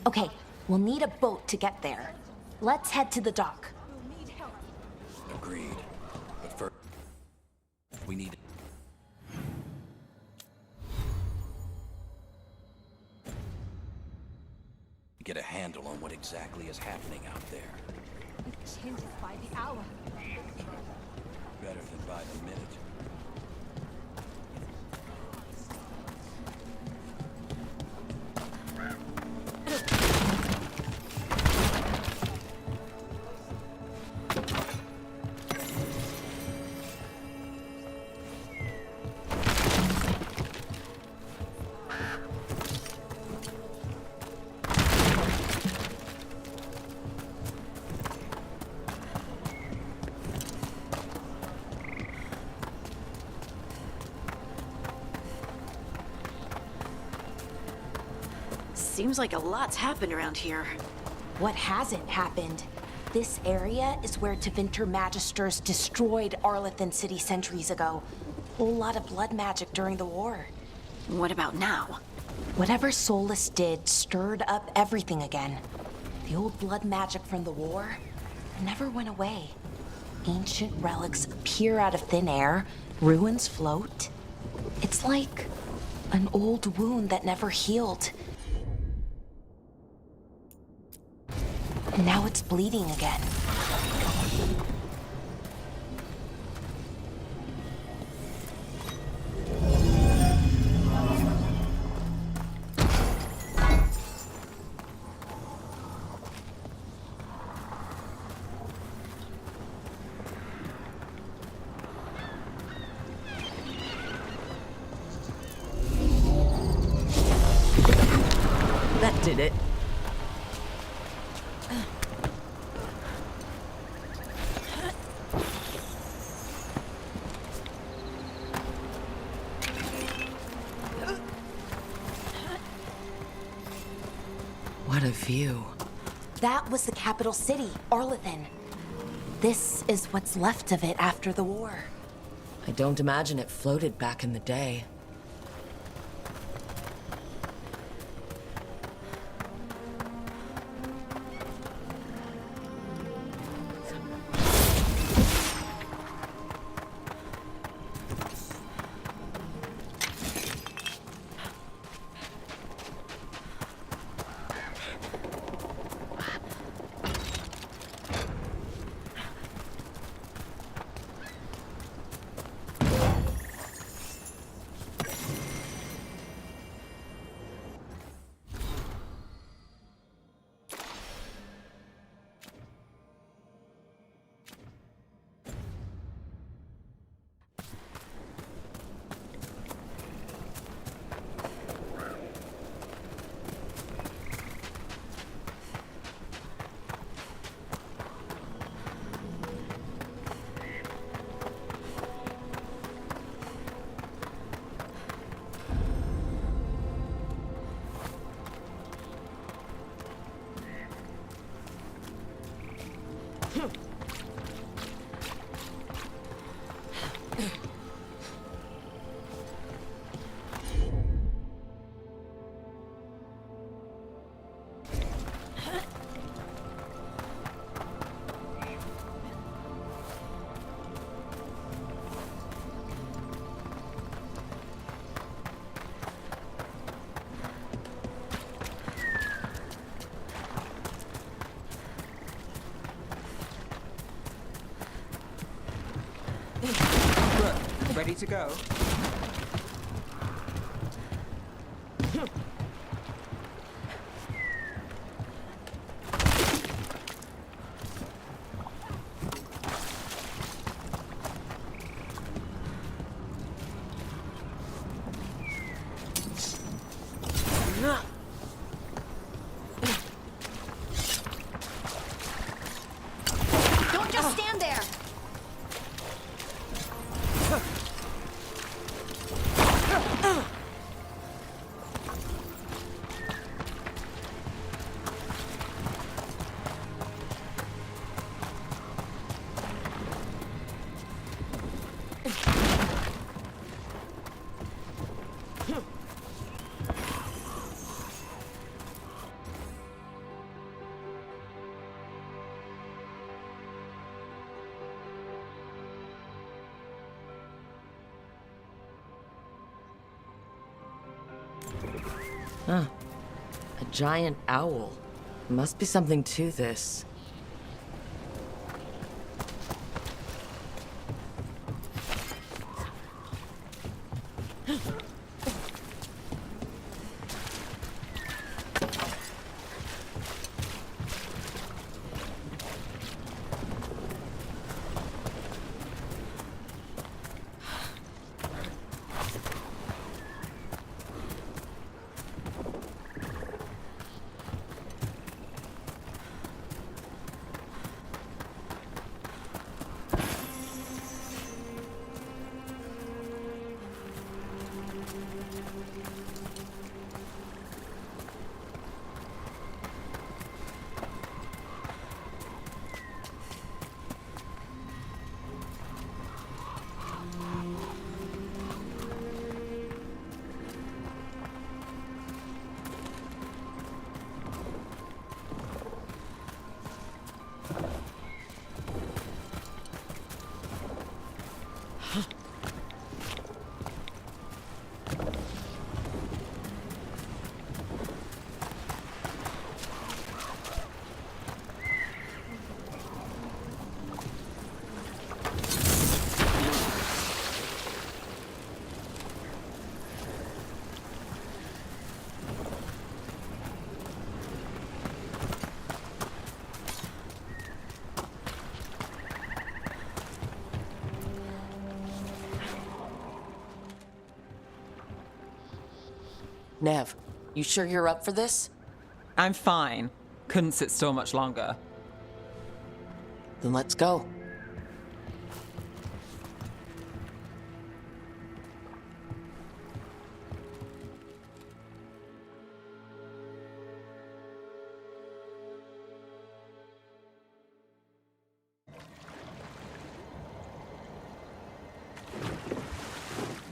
Okay, we'll need a boat to get there. Let's head to the dock. Agreed. But first, we need... to get a handle on what exactly is happening out there. It changes by the hour. Better than by the minute. Seems like a lot's happened around here. What hasn't happened? This area is where Tevinter Magisters destroyed Arlathan City centuries ago. A lot of blood magic during the war. What about now? Whatever Solus did stirred up everything again. The old blood magic from the war never went away. Ancient relics appear out of thin air, ruins float. It's like an old wound that never healed. And now it's bleeding again. That did it. What a view. That was the capital city, Arlathan. This is what's left of it after the war. I don't imagine it floated back in the day. Ready to go? Don't just stand there! A giant owl. Must be something to this. Nev, you sure you're up for this? I'm fine. Couldn't sit still much longer. Then let's go.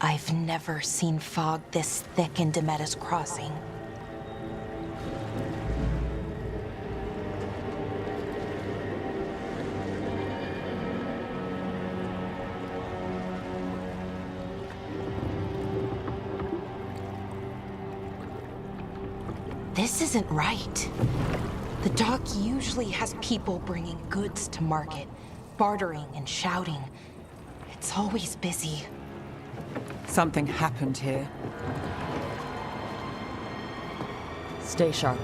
I've never seen fog this thick in Demetta's Crossing. This isn't right. The dock usually has people bringing goods to market, bartering and shouting. It's always busy. Something happened here. Stay sharp.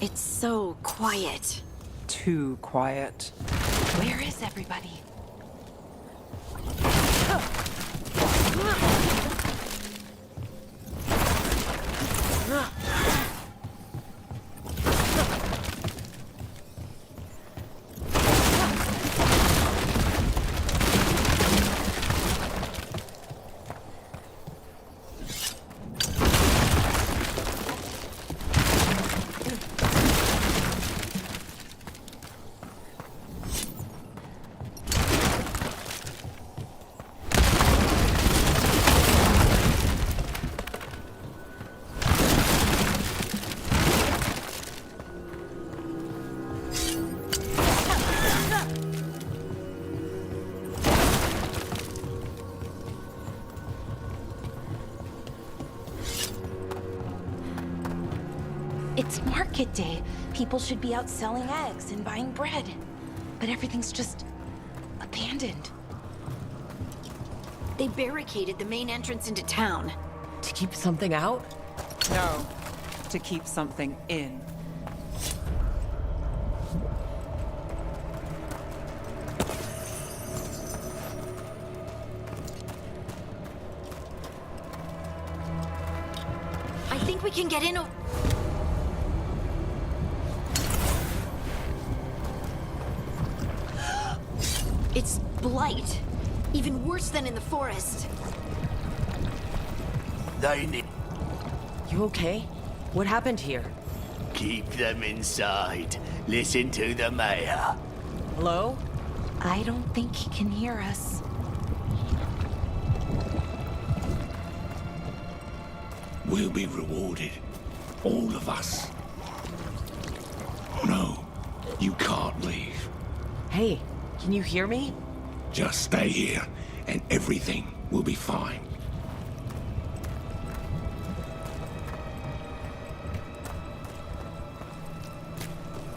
It's so quiet. Too quiet. Where is everybody? It's market day. People should be out selling eggs and buying bread. But everything's just abandoned. They barricaded the main entrance into town. To keep something out? No, to keep something in. I think we can get in. It's blight. Even worse than in the forest. They need You okay? What happened here? keep them inside. Listen to the mayor. Hello? I don't think he can hear us. We'll be rewarded. All of us. No, you can't leave. Hey, can you hear me? Just stay here, and everything will be fine.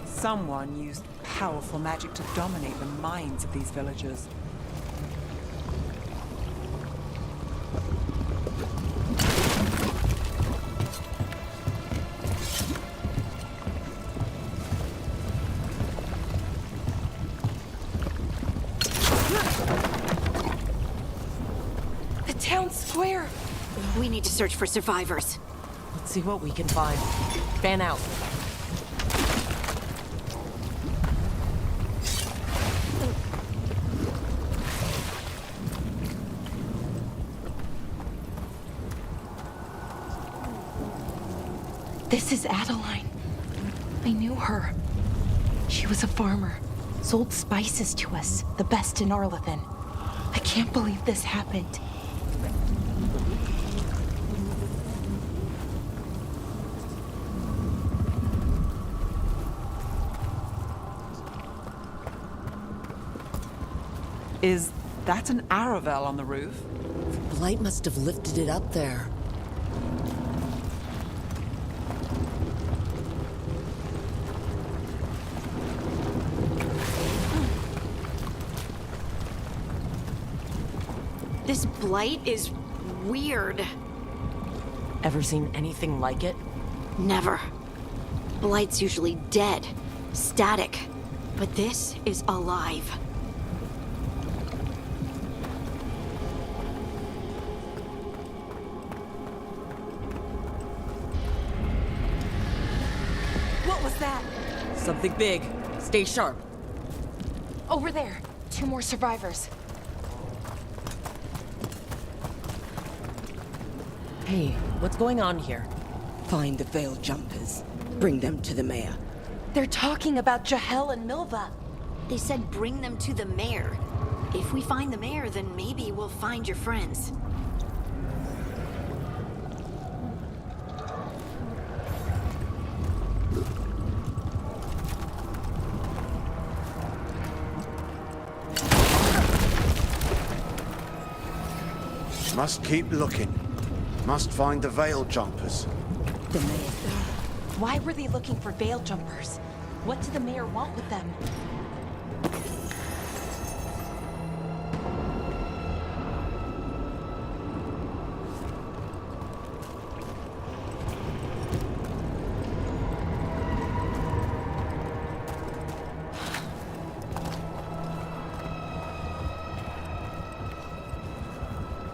Someone used powerful magic to dominate the minds of these villagers. The town square! We need to search for survivors. Let's see what we can find. Fan out. This is Adeline. I knew her. She was a farmer, sold spices to us, the best in Arlathan. I can't believe this happened. Is that an Aravel on the roof? Blight must have lifted it up there. This blight is weird. Ever seen anything like it? Never. Blight's usually dead, static. But this is alive. What was that? Something big. Stay sharp. Over there. 2 more survivors. Hey, what's going on here? Find the veil jumpers. Bring them to the mayor. They're talking about Jahel and Milva. They said bring them to the mayor. If we find the mayor, then maybe we'll find your friends. Must keep looking. Must find the veil jumpers. The mayor. Why were they looking for veil jumpers? What did the mayor want with them?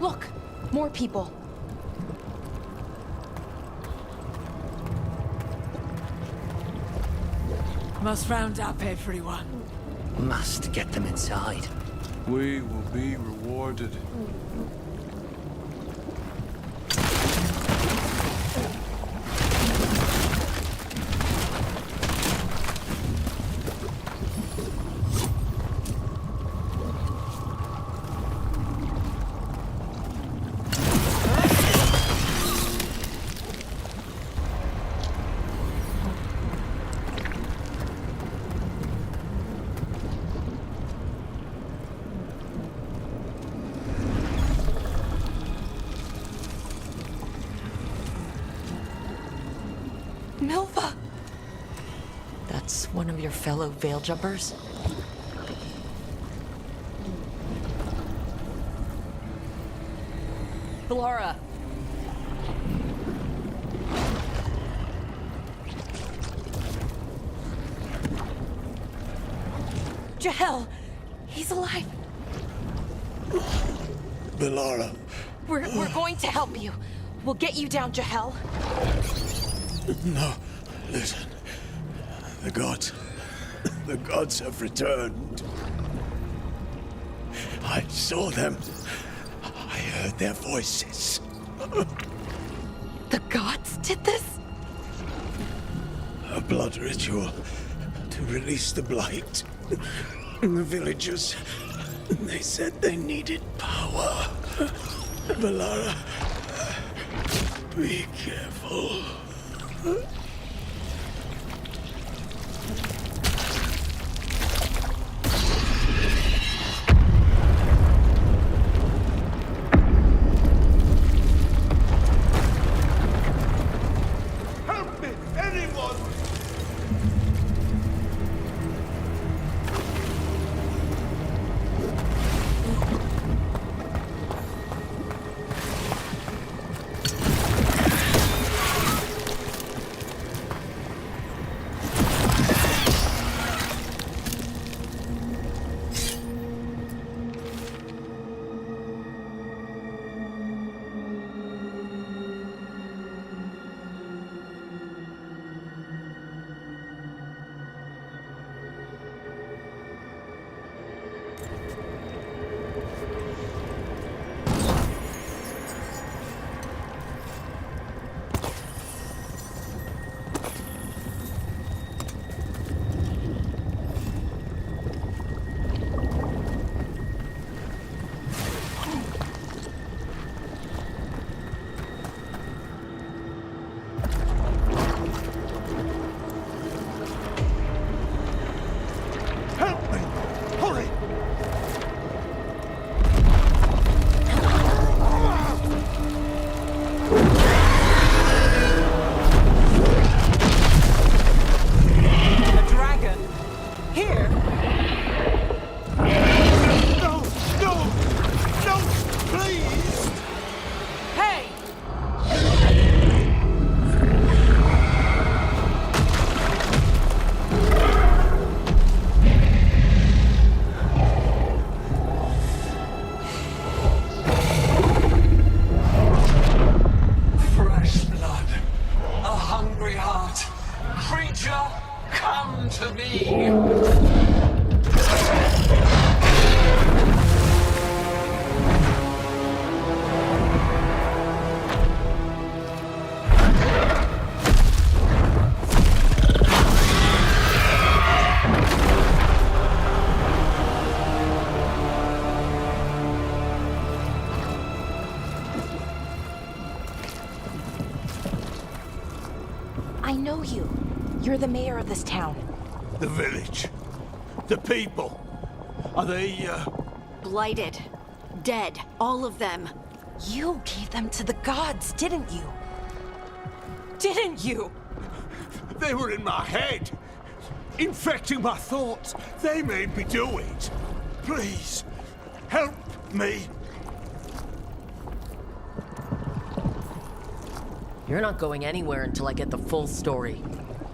Look, more people. Must round up everyone. Must get them inside. We will be rewarded. Milva! That's one of your fellow veil jumpers? Laura! Jahel! He's alive! Belara. We're going to help you. We'll get you down, Jahel. No, listen. The gods have returned. I saw them. I heard their voices. The gods did this? A blood ritual to release the blight. The villagers, they said they needed power. Belara, Be careful. Help me, anyone! I know you. You're the mayor of this town. The village. The people. Are they, Blighted. Dead. All of them. You gave them to the gods, didn't you? Didn't you? They were in my head. Infecting my thoughts. They made me do it. Please, help me. You're not going anywhere until I get the full story.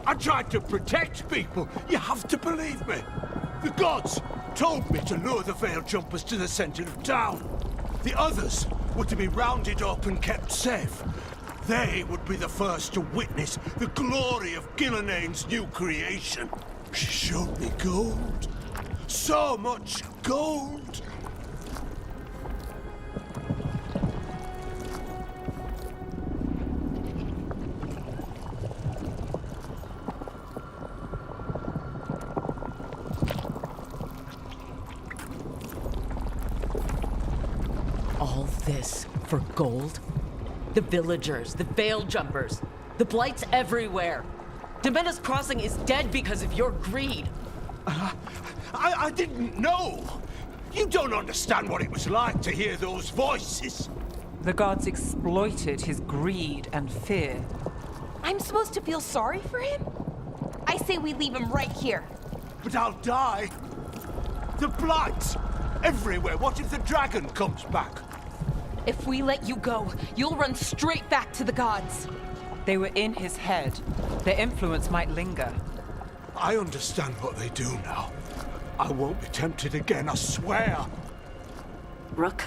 I tried to protect people. You have to believe me. The gods told me to lure the Veil Jumpers to the center of town. The others were to be rounded up and kept safe. They would be the first to witness the glory of Gilneain's new creation. She showed me gold. So much gold. All this for gold? The villagers, the Veil Jumpers, the blights everywhere. Demenna's Crossing is dead because of your greed. I didn't know. You don't understand what it was like to hear those voices. The gods exploited his greed and fear. I'm supposed to feel sorry for him? I say we leave him right here. But I'll die. The blights everywhere. What if the dragon comes back? If we let you go, you'll run straight back to the gods. They were in his head. Their influence might linger. I understand what they do now. I won't be tempted again, I swear. Rook?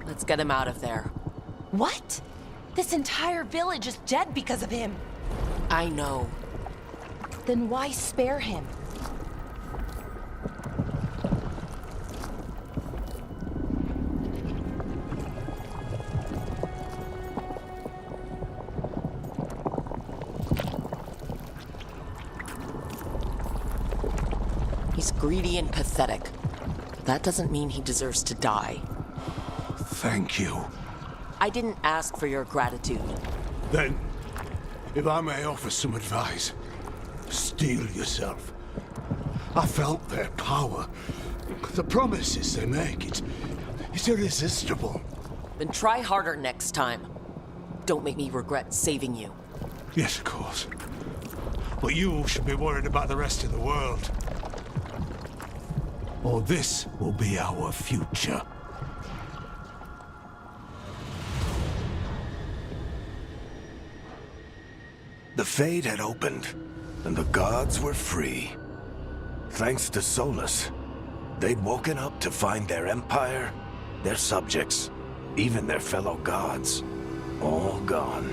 Let's get him out of there. What? This entire village is dead because of him. I know. Then why spare him? He's greedy and pathetic. But that doesn't mean he deserves to die. Thank you. I didn't ask for your gratitude. Then, if I may offer some advice, steel yourself. I felt their power. The promises they make, it's irresistible. Then try harder next time. Don't make me regret saving you. Yes, of course. But you should be worried about the rest of the world. Or this will be our future. The Fade had opened, and the gods were free. Thanks to Solus, they'd woken up to find their empire, their subjects, even their fellow gods, all gone.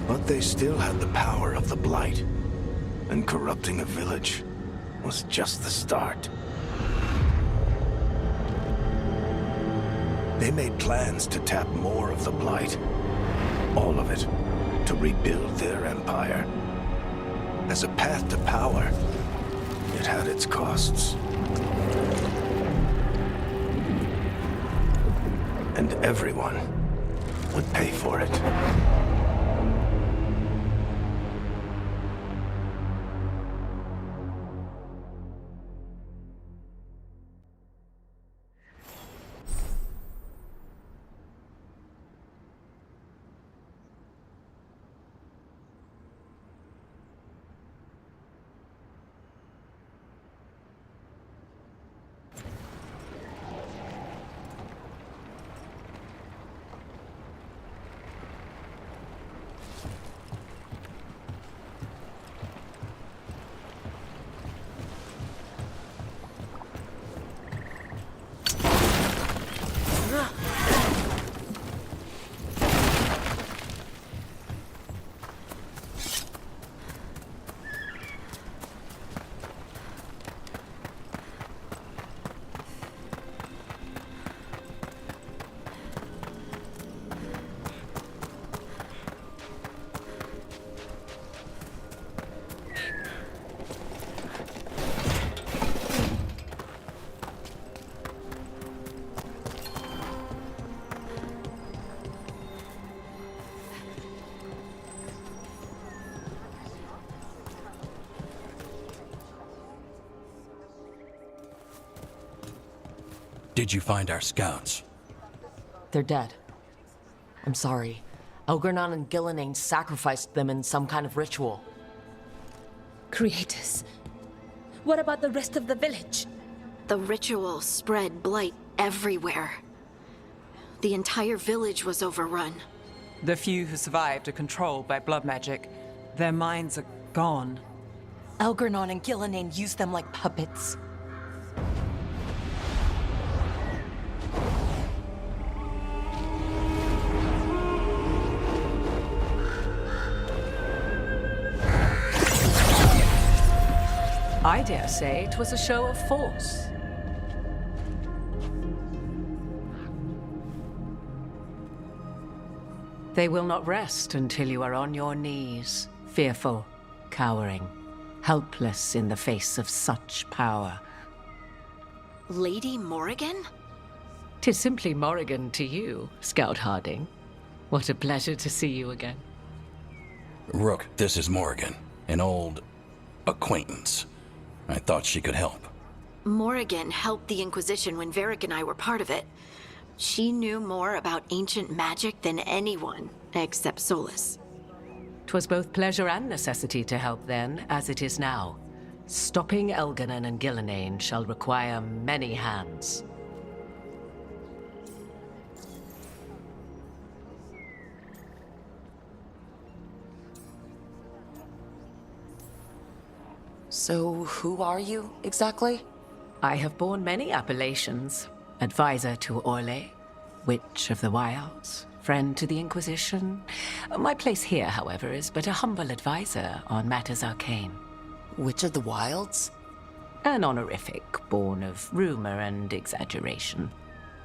But they still had the power of the Blight, and corrupting a village was just the start. They made plans to tap more of the Blight, all of it, to rebuild their empire. As a path to power, it had its costs. And everyone would pay for it. Did you find our scouts? They're dead. I'm sorry. Elgernon and Gillenane sacrificed them in some kind of ritual. Creators. What about the rest of the village? The ritual spread blight everywhere. The entire village was overrun. The few who survived are controlled by blood magic. Their minds are gone. Elgernon and Gillenane used them like puppets. I dare say it was a show of force. They will not rest until you are on your knees, fearful, cowering, helpless in the face of such power. Lady Morrigan? 'Tis simply Morrigan to you, Scout Harding. What a pleasure to see you again. Rook, this is Morrigan, an old acquaintance. I thought she could help. Morrigan helped the Inquisition when Varric and I were part of it. She knew more about ancient magic than anyone, except Solus. 'Twas both pleasure and necessity to help then, as it is now. Stopping Elgernon and Gillenane shall require many hands. So, who are you, exactly? I have borne many appellations. Advisor to Orlais, Witch of the Wilds, friend to the Inquisition. My place here, however, is but a humble advisor on matters arcane. Witch of the Wilds? An honorific born of rumor and exaggeration.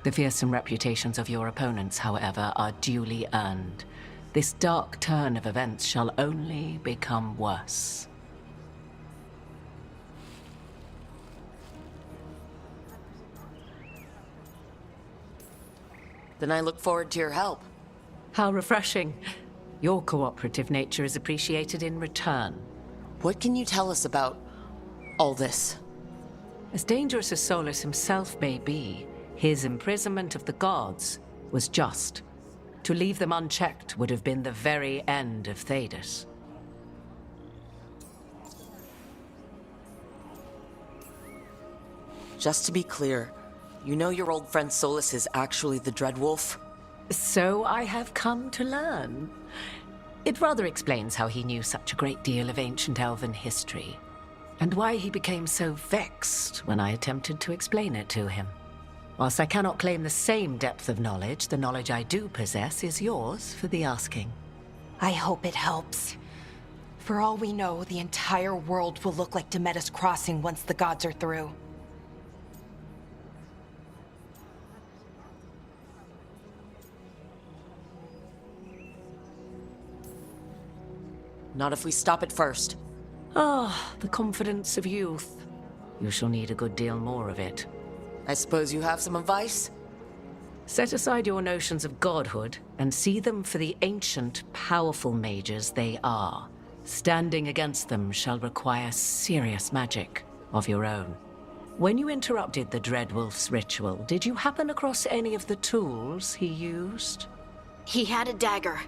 The fearsome reputations of your opponents, however, are duly earned. this dark turn of events shall only become worse. Then I look forward to your help. How refreshing. Your cooperative nature is appreciated in return. What can you tell us about all this? As dangerous as Solus himself may be, his imprisonment of the gods was just. To leave them unchecked would have been the very end of Thedas. Just to be clear, you know your old friend Solus is actually the Dreadwolf? So I have come to learn. It rather explains how he knew such a great deal of ancient elven history, and why he became so vexed when I attempted to explain it to him. Whilst I cannot claim the same depth of knowledge, the knowledge I do possess is yours for the asking. I hope it helps. For all we know, the entire world will look like Demetus Crossing once the gods are through. Not if we stop it first. Ah, the confidence of youth. You shall need a good deal more of it. I suppose you have some advice? Set aside your notions of godhood and see them for the ancient, powerful mages they are. Standing against them shall require serious magic of your own. When you interrupted the Dreadwolf's ritual, did you happen across any of the tools he used? He had a dagger,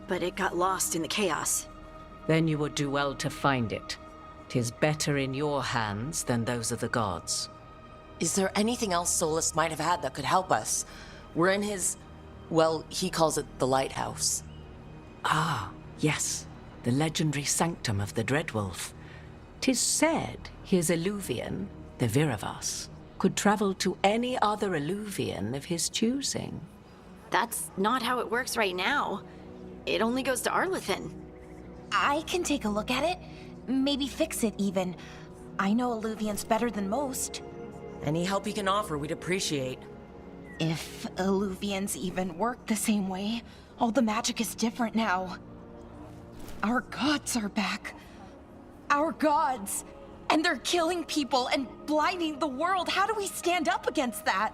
but it got lost in the chaos. Then you would do well to find it. 'Tis better in your hands than those of the gods. Is there anything else Solus might have had that could help us? We're in his... well, he calls it the lighthouse. Ah, yes. The legendary sanctum of the Dreadwolf. 'Tis said his Illuvian, the Viravas, could travel to any other Illuvian of his choosing. That's not how it works right now. It only goes to Arlethan. I can take a look at it. Maybe fix it, even. I know Illuvians better than most. Any help you can offer, we'd appreciate. If Illuvians even work the same way, all the magic is different now. Our gods are back. Our gods! And they're killing people and blinding the world. How do we stand up against that?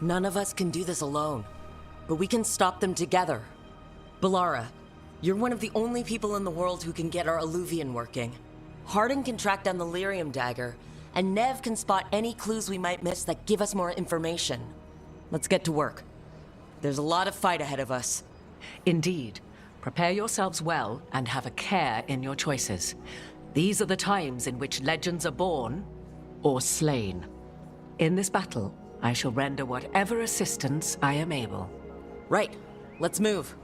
None of us can do this alone, but we can stop them together. Balara, you're one of the only people in the world who can get our Illuvian working. Harding can track down the Lyrium dagger, and Nev can spot any clues we might miss that give us more information. Let's get to work. There's a lot of fight ahead of us. Indeed. Prepare yourselves well and have a care in your choices. These are the times in which legends are born or slain. In this battle, I shall render whatever assistance I am able. Right. Let's move.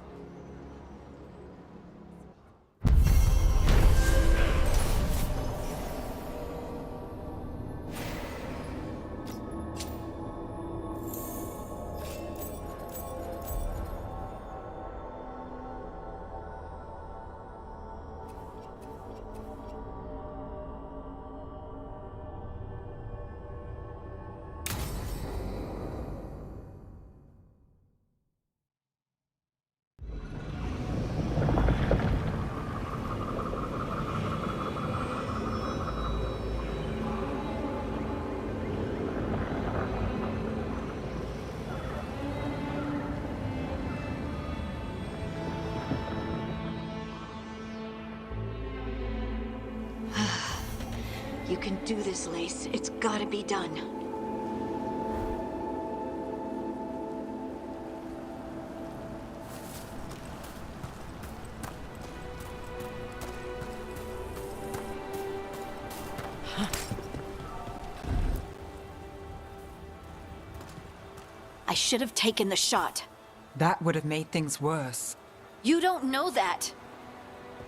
You can do this, Lace. It's gotta be done. I should have taken the shot. That would have made things worse. You don't know that.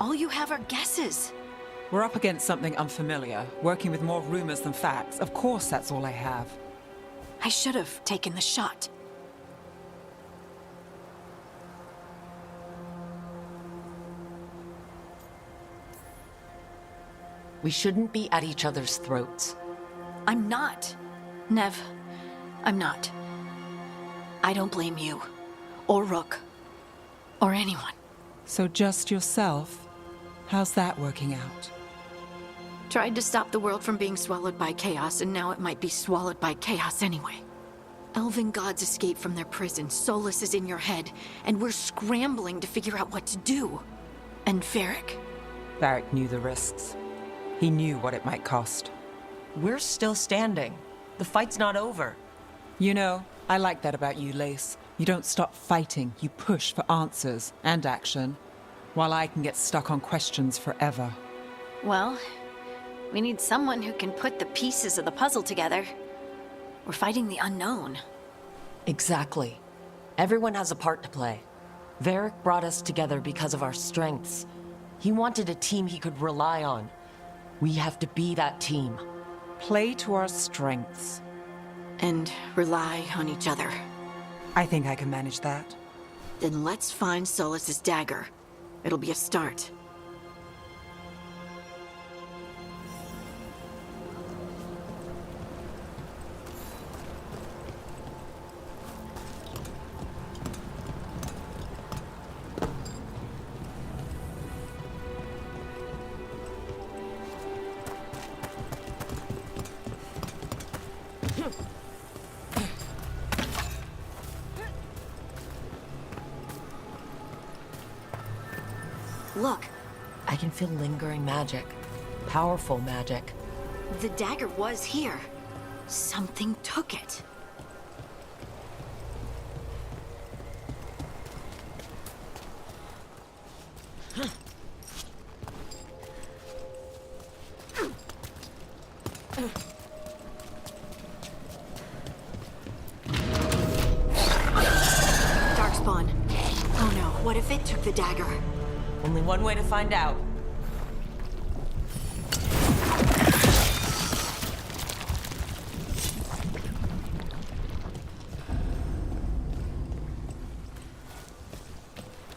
All you have are guesses. We're up against something unfamiliar, working with more rumors than facts. Of course that's all I have. I should have taken the shot. We shouldn't be at each other's throats. I'm not. Nev, I'm not. I don't blame you, or Rook, or anyone. So just yourself? How's that working out? Tried to stop the world from being swallowed by chaos, and now it might be swallowed by chaos anyway. Elven gods escaped from their prison, Solus is in your head, and we're scrambling to figure out what to do. And Varric? Varric knew the risks. He knew what it might cost. We're still standing. The fight's not over. You know, I like that about you, Lace. You don't stop fighting, you push for answers and action, while I can get stuck on questions forever. Well, we need someone who can put the pieces of the puzzle together. We're fighting the unknown. Exactly. Everyone has a part to play. Varric brought us together because of our strengths. He wanted a team he could rely on. We have to be that team. Play to our strengths. And rely on each other. I think I can manage that. Then let's find Solus's dagger. It'll be a start. Look, I can feel lingering magic. Powerful magic. the dagger was here. Something took it. Darkspawn. Oh no, what if it took the dagger? Only one way to find out.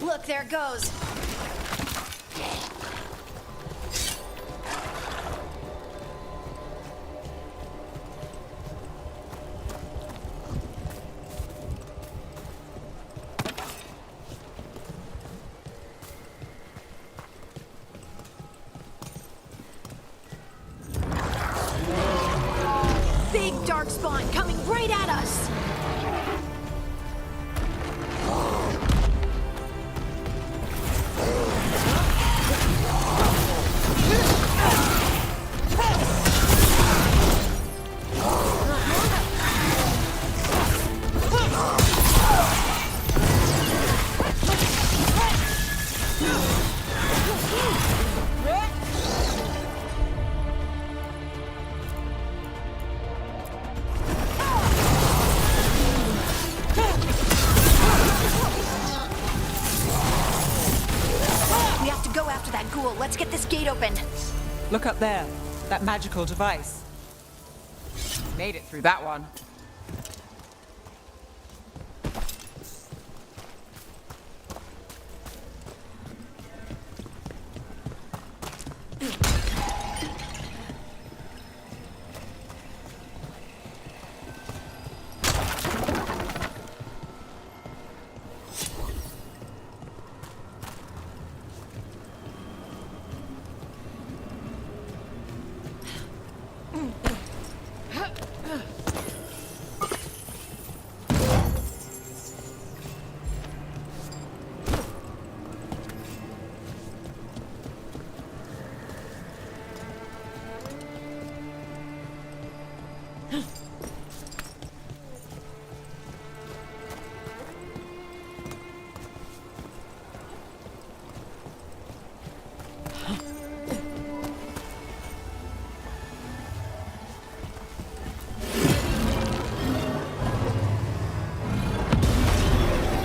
Look, there it goes. Big Darkspawn coming right at us! We have to go after that ghoul. Let's get this gate open. Look up there. That magical device. Made it through that one.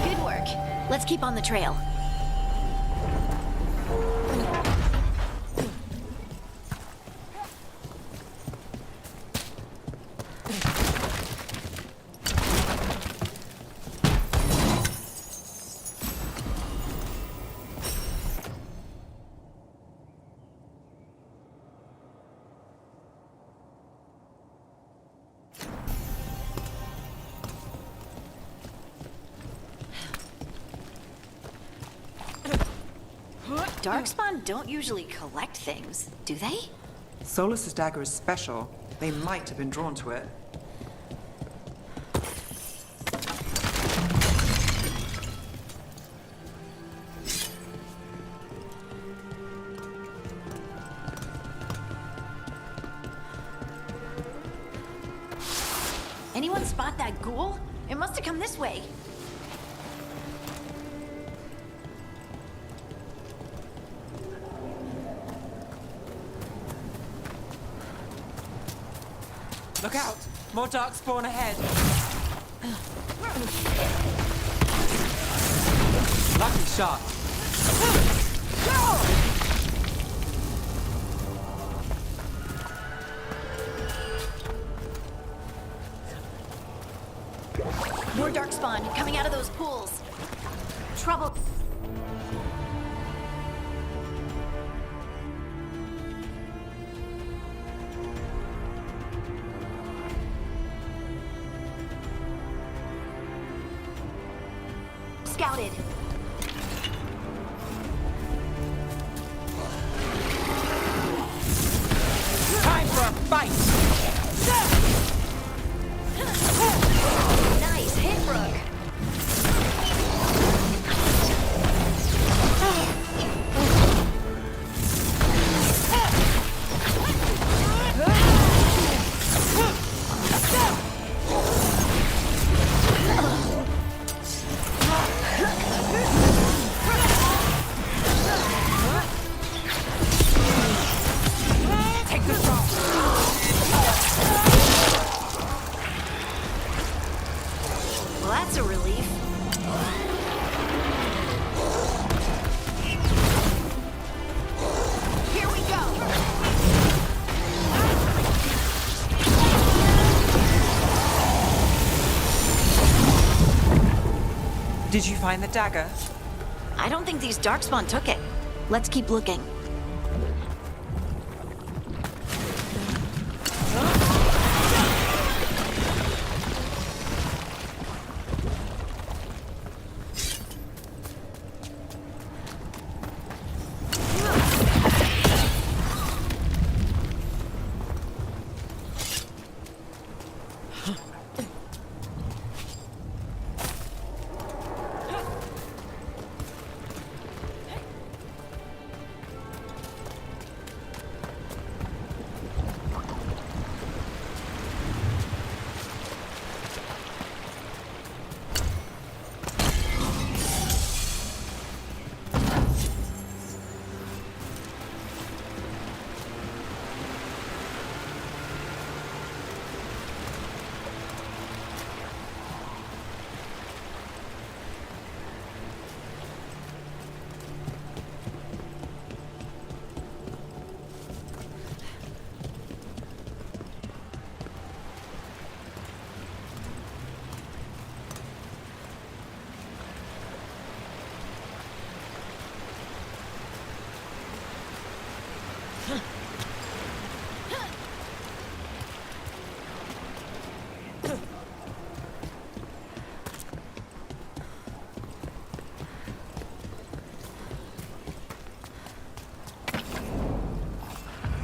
Good work. Let's keep on the trail. Darkspawn don't usually collect things, do they? Solus's dagger is special. They might have been drawn to it. Anyone spot that ghoul? It must have come this way. Look out! More dark spawn ahead. Lucky shot. More darkspawn coming out of those pools. Trouble. Scouted. Time for a fight! Nice hit, Brooke. Well, that's a relief. Here we go. Did you find the dagger? I don't think these darkspawn took it. Let's keep looking.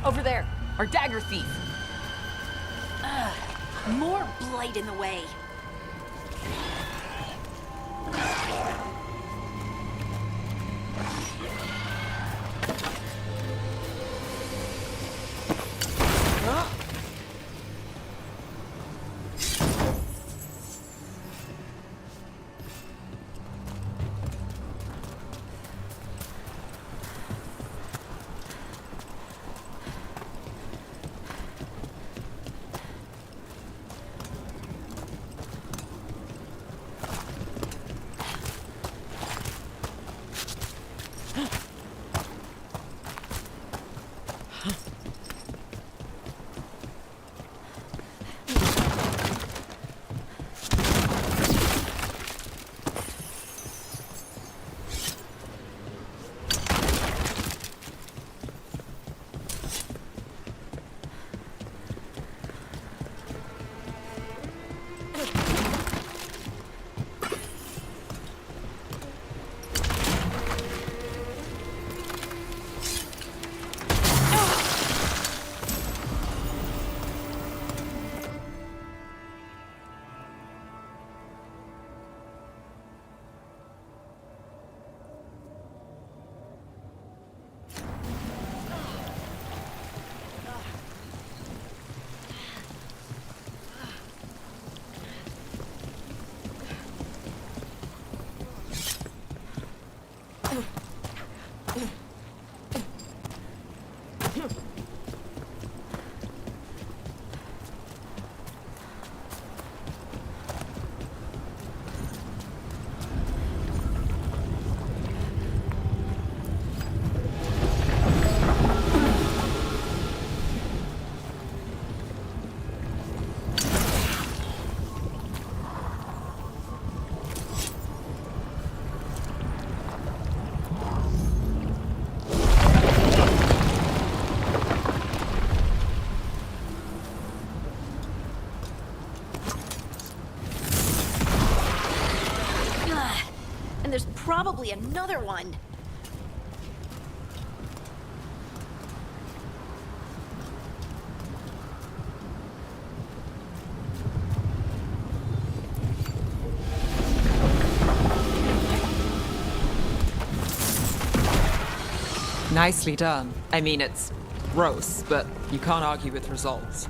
Over there, our dagger thief. More blight in the way. probably another one. Nicely done. I mean, it's gross, but you can't argue with results.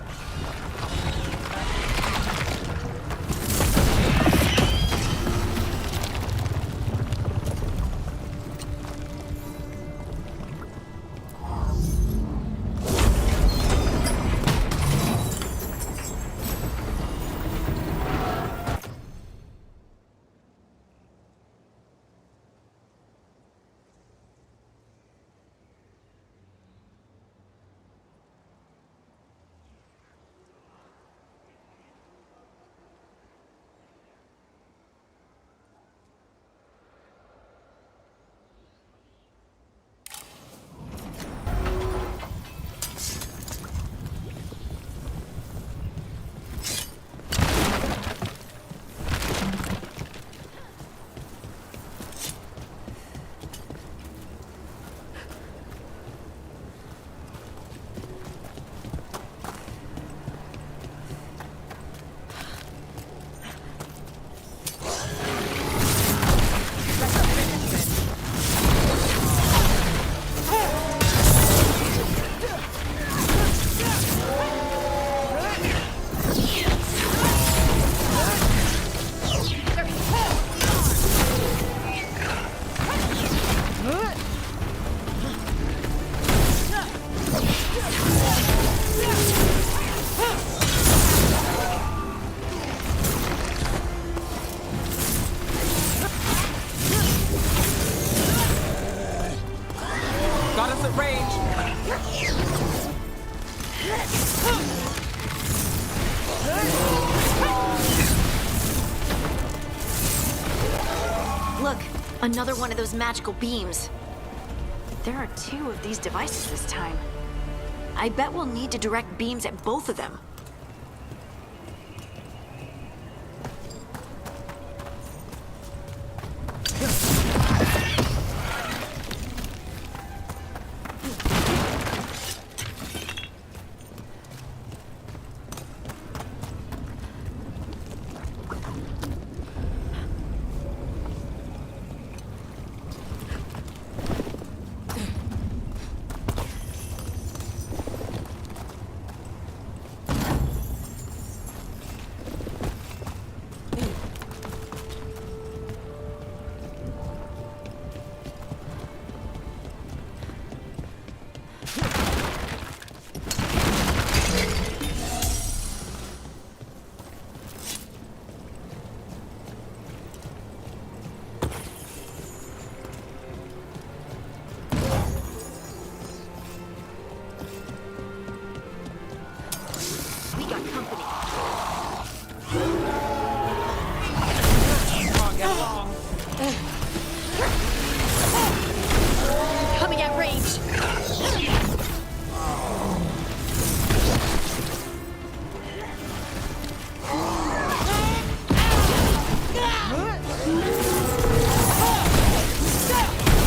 Got us at range. Look, another one of those magical beams. There are 2 of these devices this time. I bet we'll need to direct beams at both of them. Coming at range.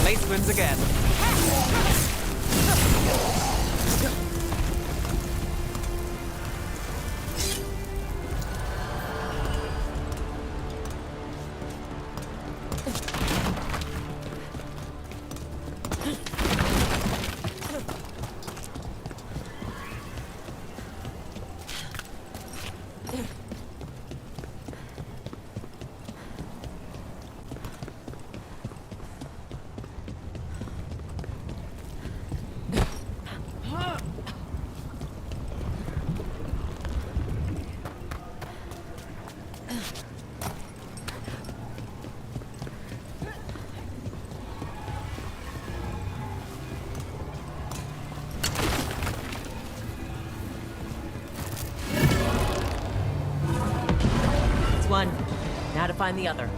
Lace wins again. One. Now to find the other.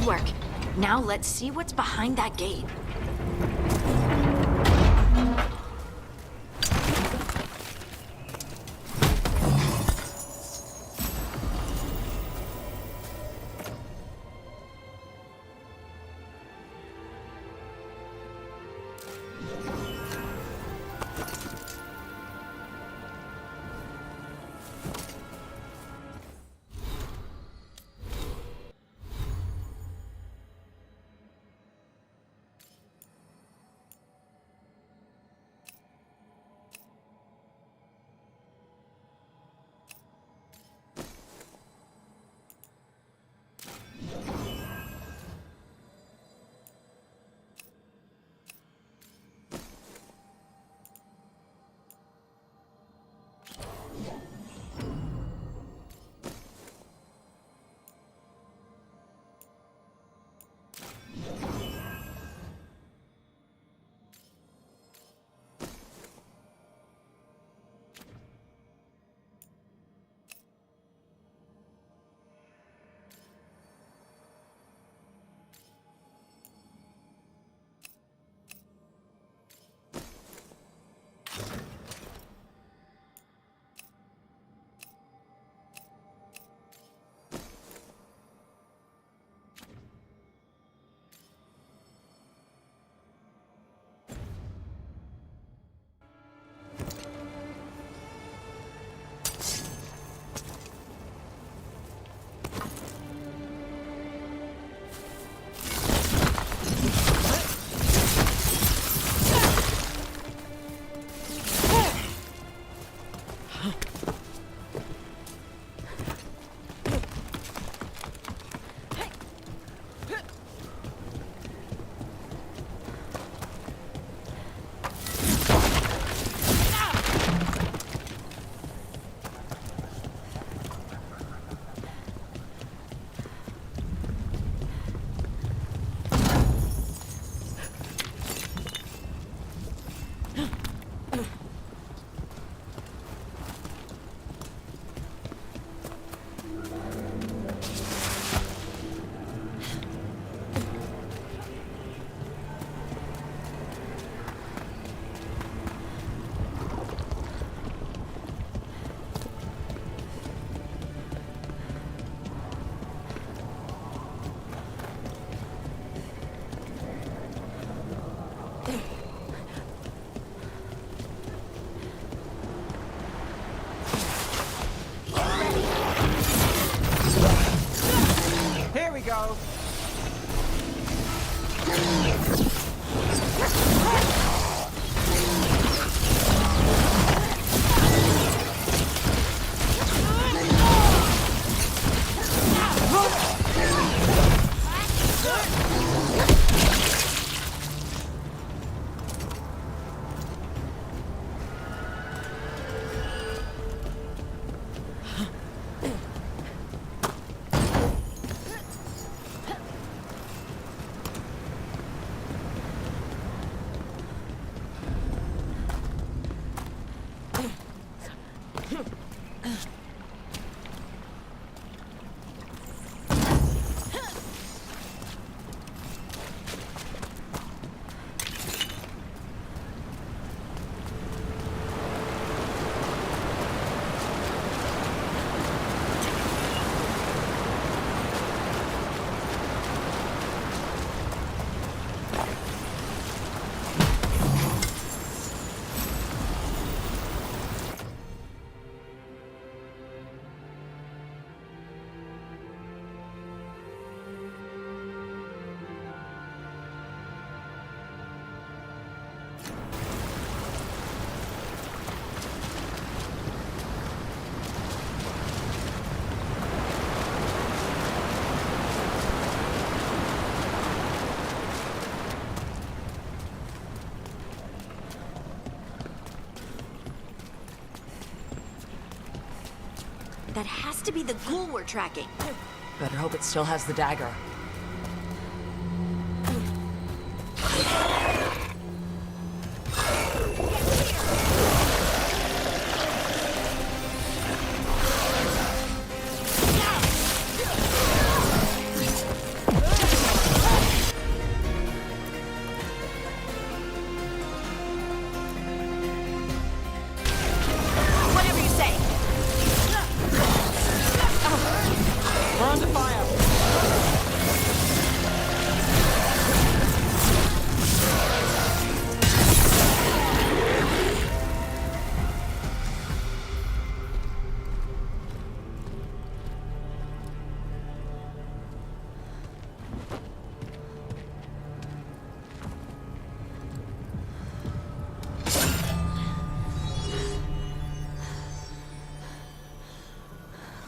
Good work. Now let's see what's behind that gate. go. That has to be the ghoul we're tracking. Better hope it still has the dagger. Whatever you say. We're under fire.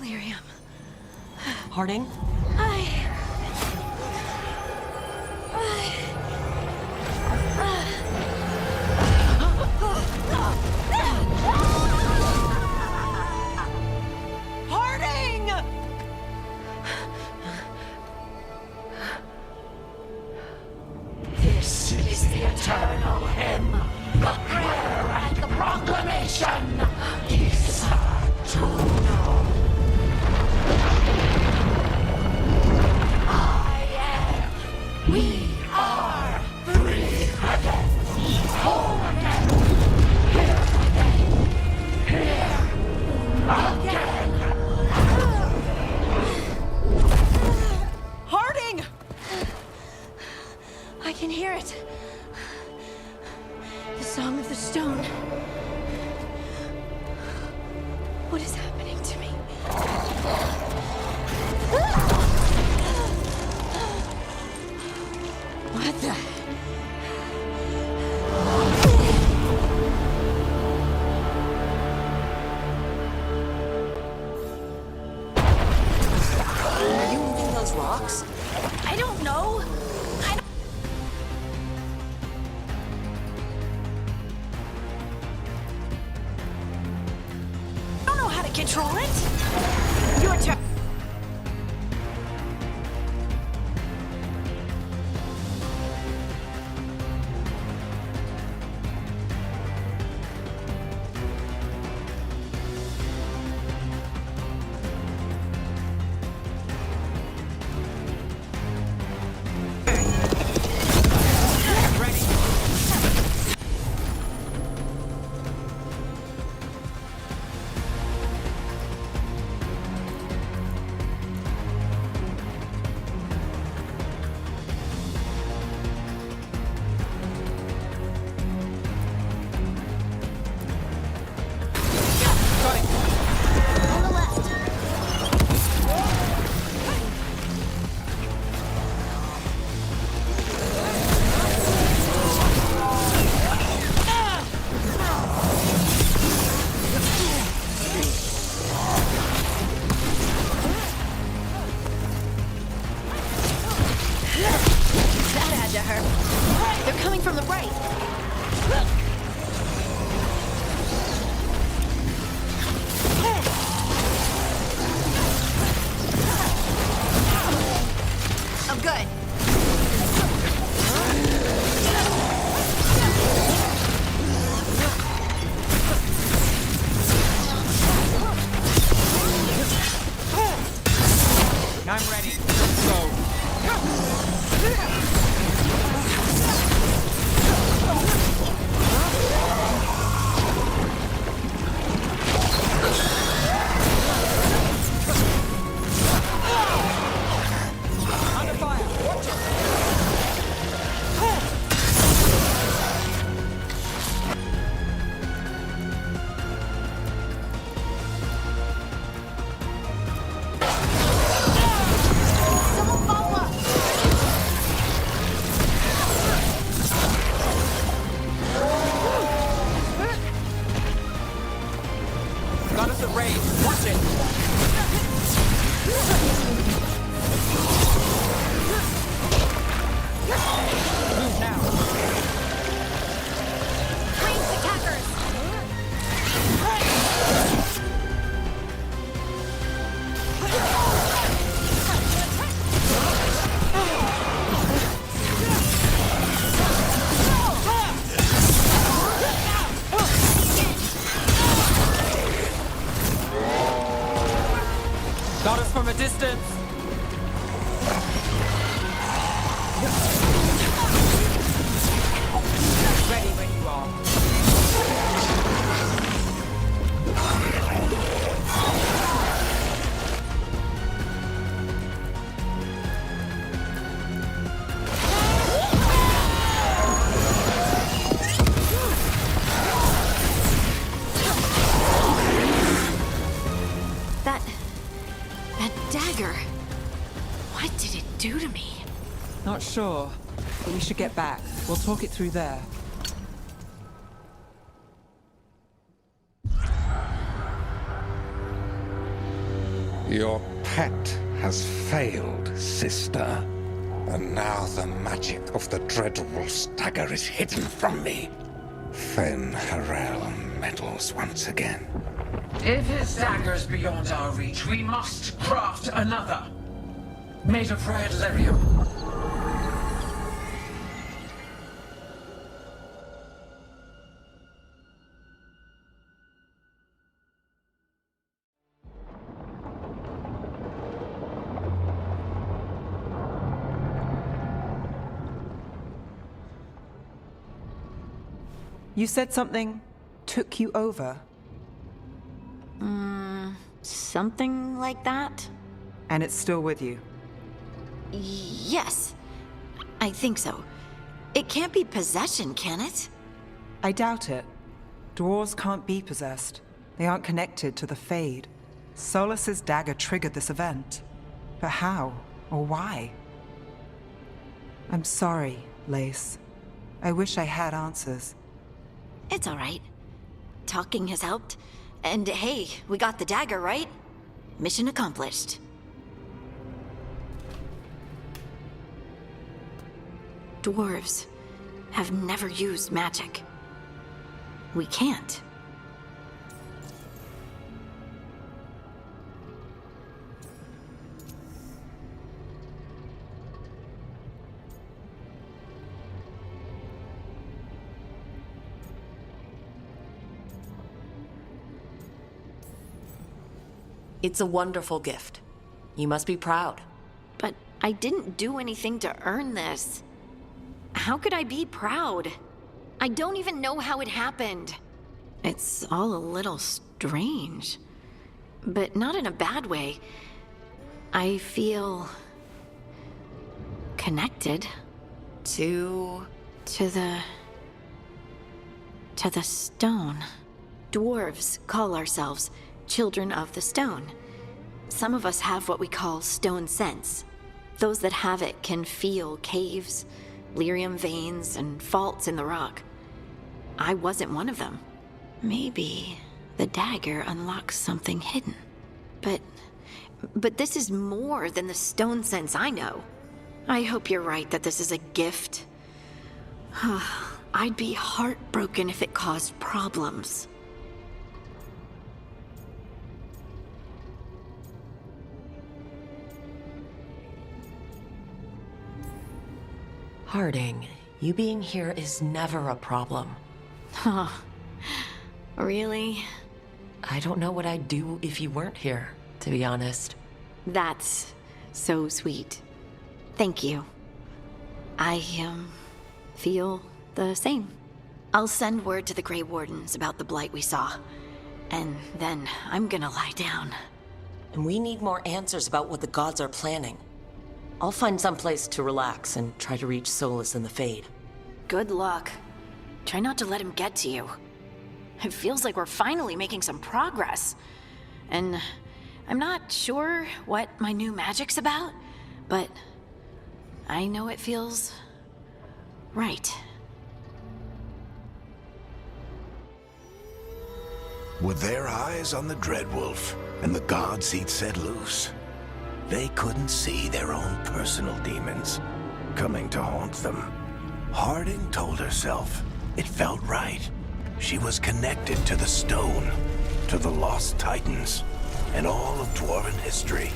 Lyrium. Harding? Harding! This is the eternal hymn, the prayer and the proclamation. Isa to know. I am. We are free again. Whole again. Here again. Harding! I can hear it. The song of the stone. What is happening to me? What the? Are you moving those rocks? I don't know. I don't know how to control it. Your turn. On the left. That had to hurt. They're coming from the right. I'm good. I'm ready. Let's go. Under fire. Watch it. Someone follow up. Got us at range. Watch it. Move now. Ranged attackers. Got us from a distance. Ready when you are. That dagger. What did it do to me? Not sure, but we should get back. We'll talk it through there. Your pet has failed, sister. And now the magic of the Dreadwolf's dagger is hidden from me. Fen Harel meddles once again. If his dagger's beyond our reach, we must craft another. Made of red lyrium. You said something took you over. Something like that? And it's still with you? Yes. I think so. It can't be possession, can it? I doubt it. Dwarves can't be possessed. They aren't connected to the Fade. Solus's dagger triggered this event. But how? Or why? I'm sorry, Lace. I wish I had answers. It's all right. Talking has helped. And hey, we got the dagger, right? Mission accomplished. Dwarves have never used magic. We can't. It's a wonderful gift. You must be proud. But I didn't do anything to earn this. How could I be proud? I don't even know how it happened. It's all a little strange. But not in a bad way. I feel... connected. To the stone. Dwarves call ourselves Children of the Stone. Some of us have what we call stone sense. Those that have it can feel caves, lyrium veins, and faults in the rock. I wasn't one of them. Maybe the dagger unlocks something hidden. But this is more than the stone sense I know. I hope you're right that this is a gift. I'd be heartbroken if it caused problems. Harding, you being here is never a problem. Huh. Really? I don't know what I'd do if you weren't here, to be honest. That's so sweet. Thank you. I, feel the same. I'll send word to the Grey Wardens about the blight we saw. And then I'm gonna lie down. And we need more answers about what the gods are planning. I'll find some place to relax and try to reach Solus in the Fade. Good luck. Try not to let him get to you. It feels like we're finally making some progress. And I'm not sure what my new magic's about, but I know it feels right. With their eyes on the Dreadwolf and the gods he'd set loose, they couldn't see their own personal demons coming to haunt them. Harding told herself it felt right. She was connected to the stone, to the lost titans, and all of Dwarven history,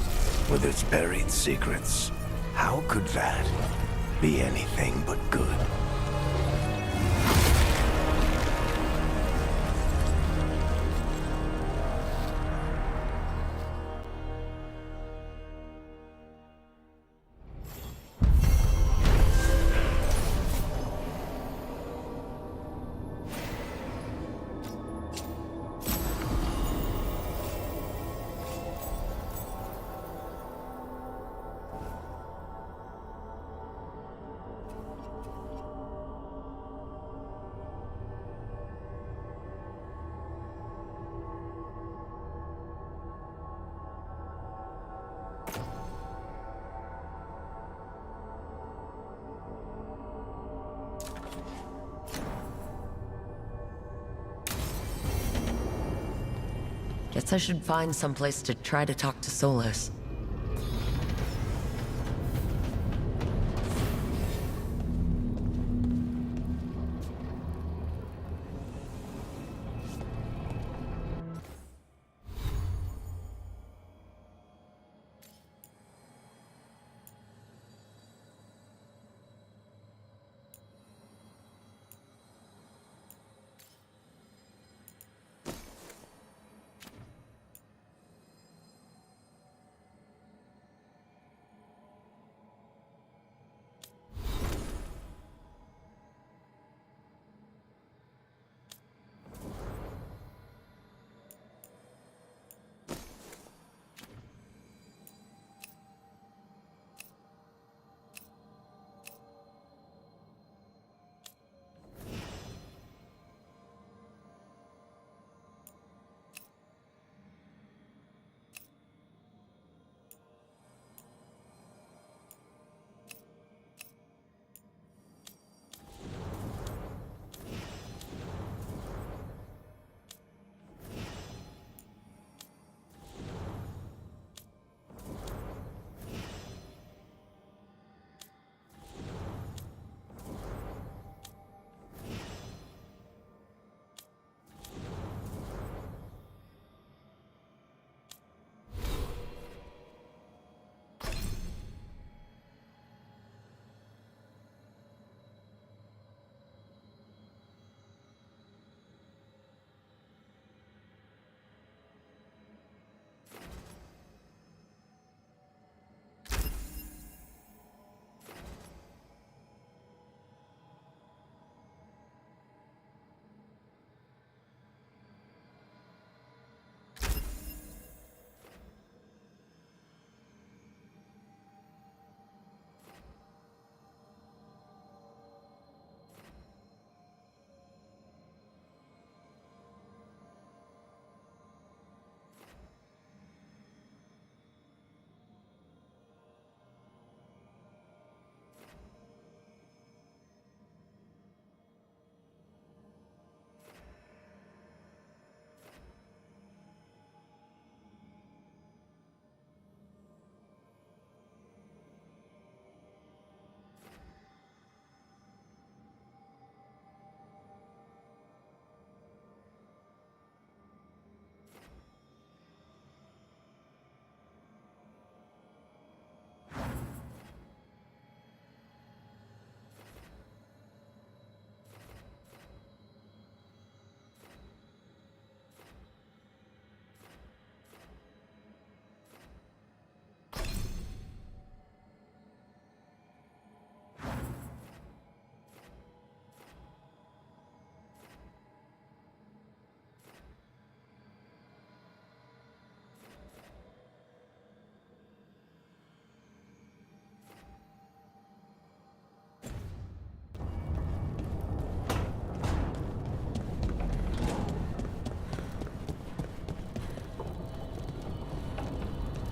with its buried secrets. How could that be anything but good? Guess I should find someplace to try to talk to Solus.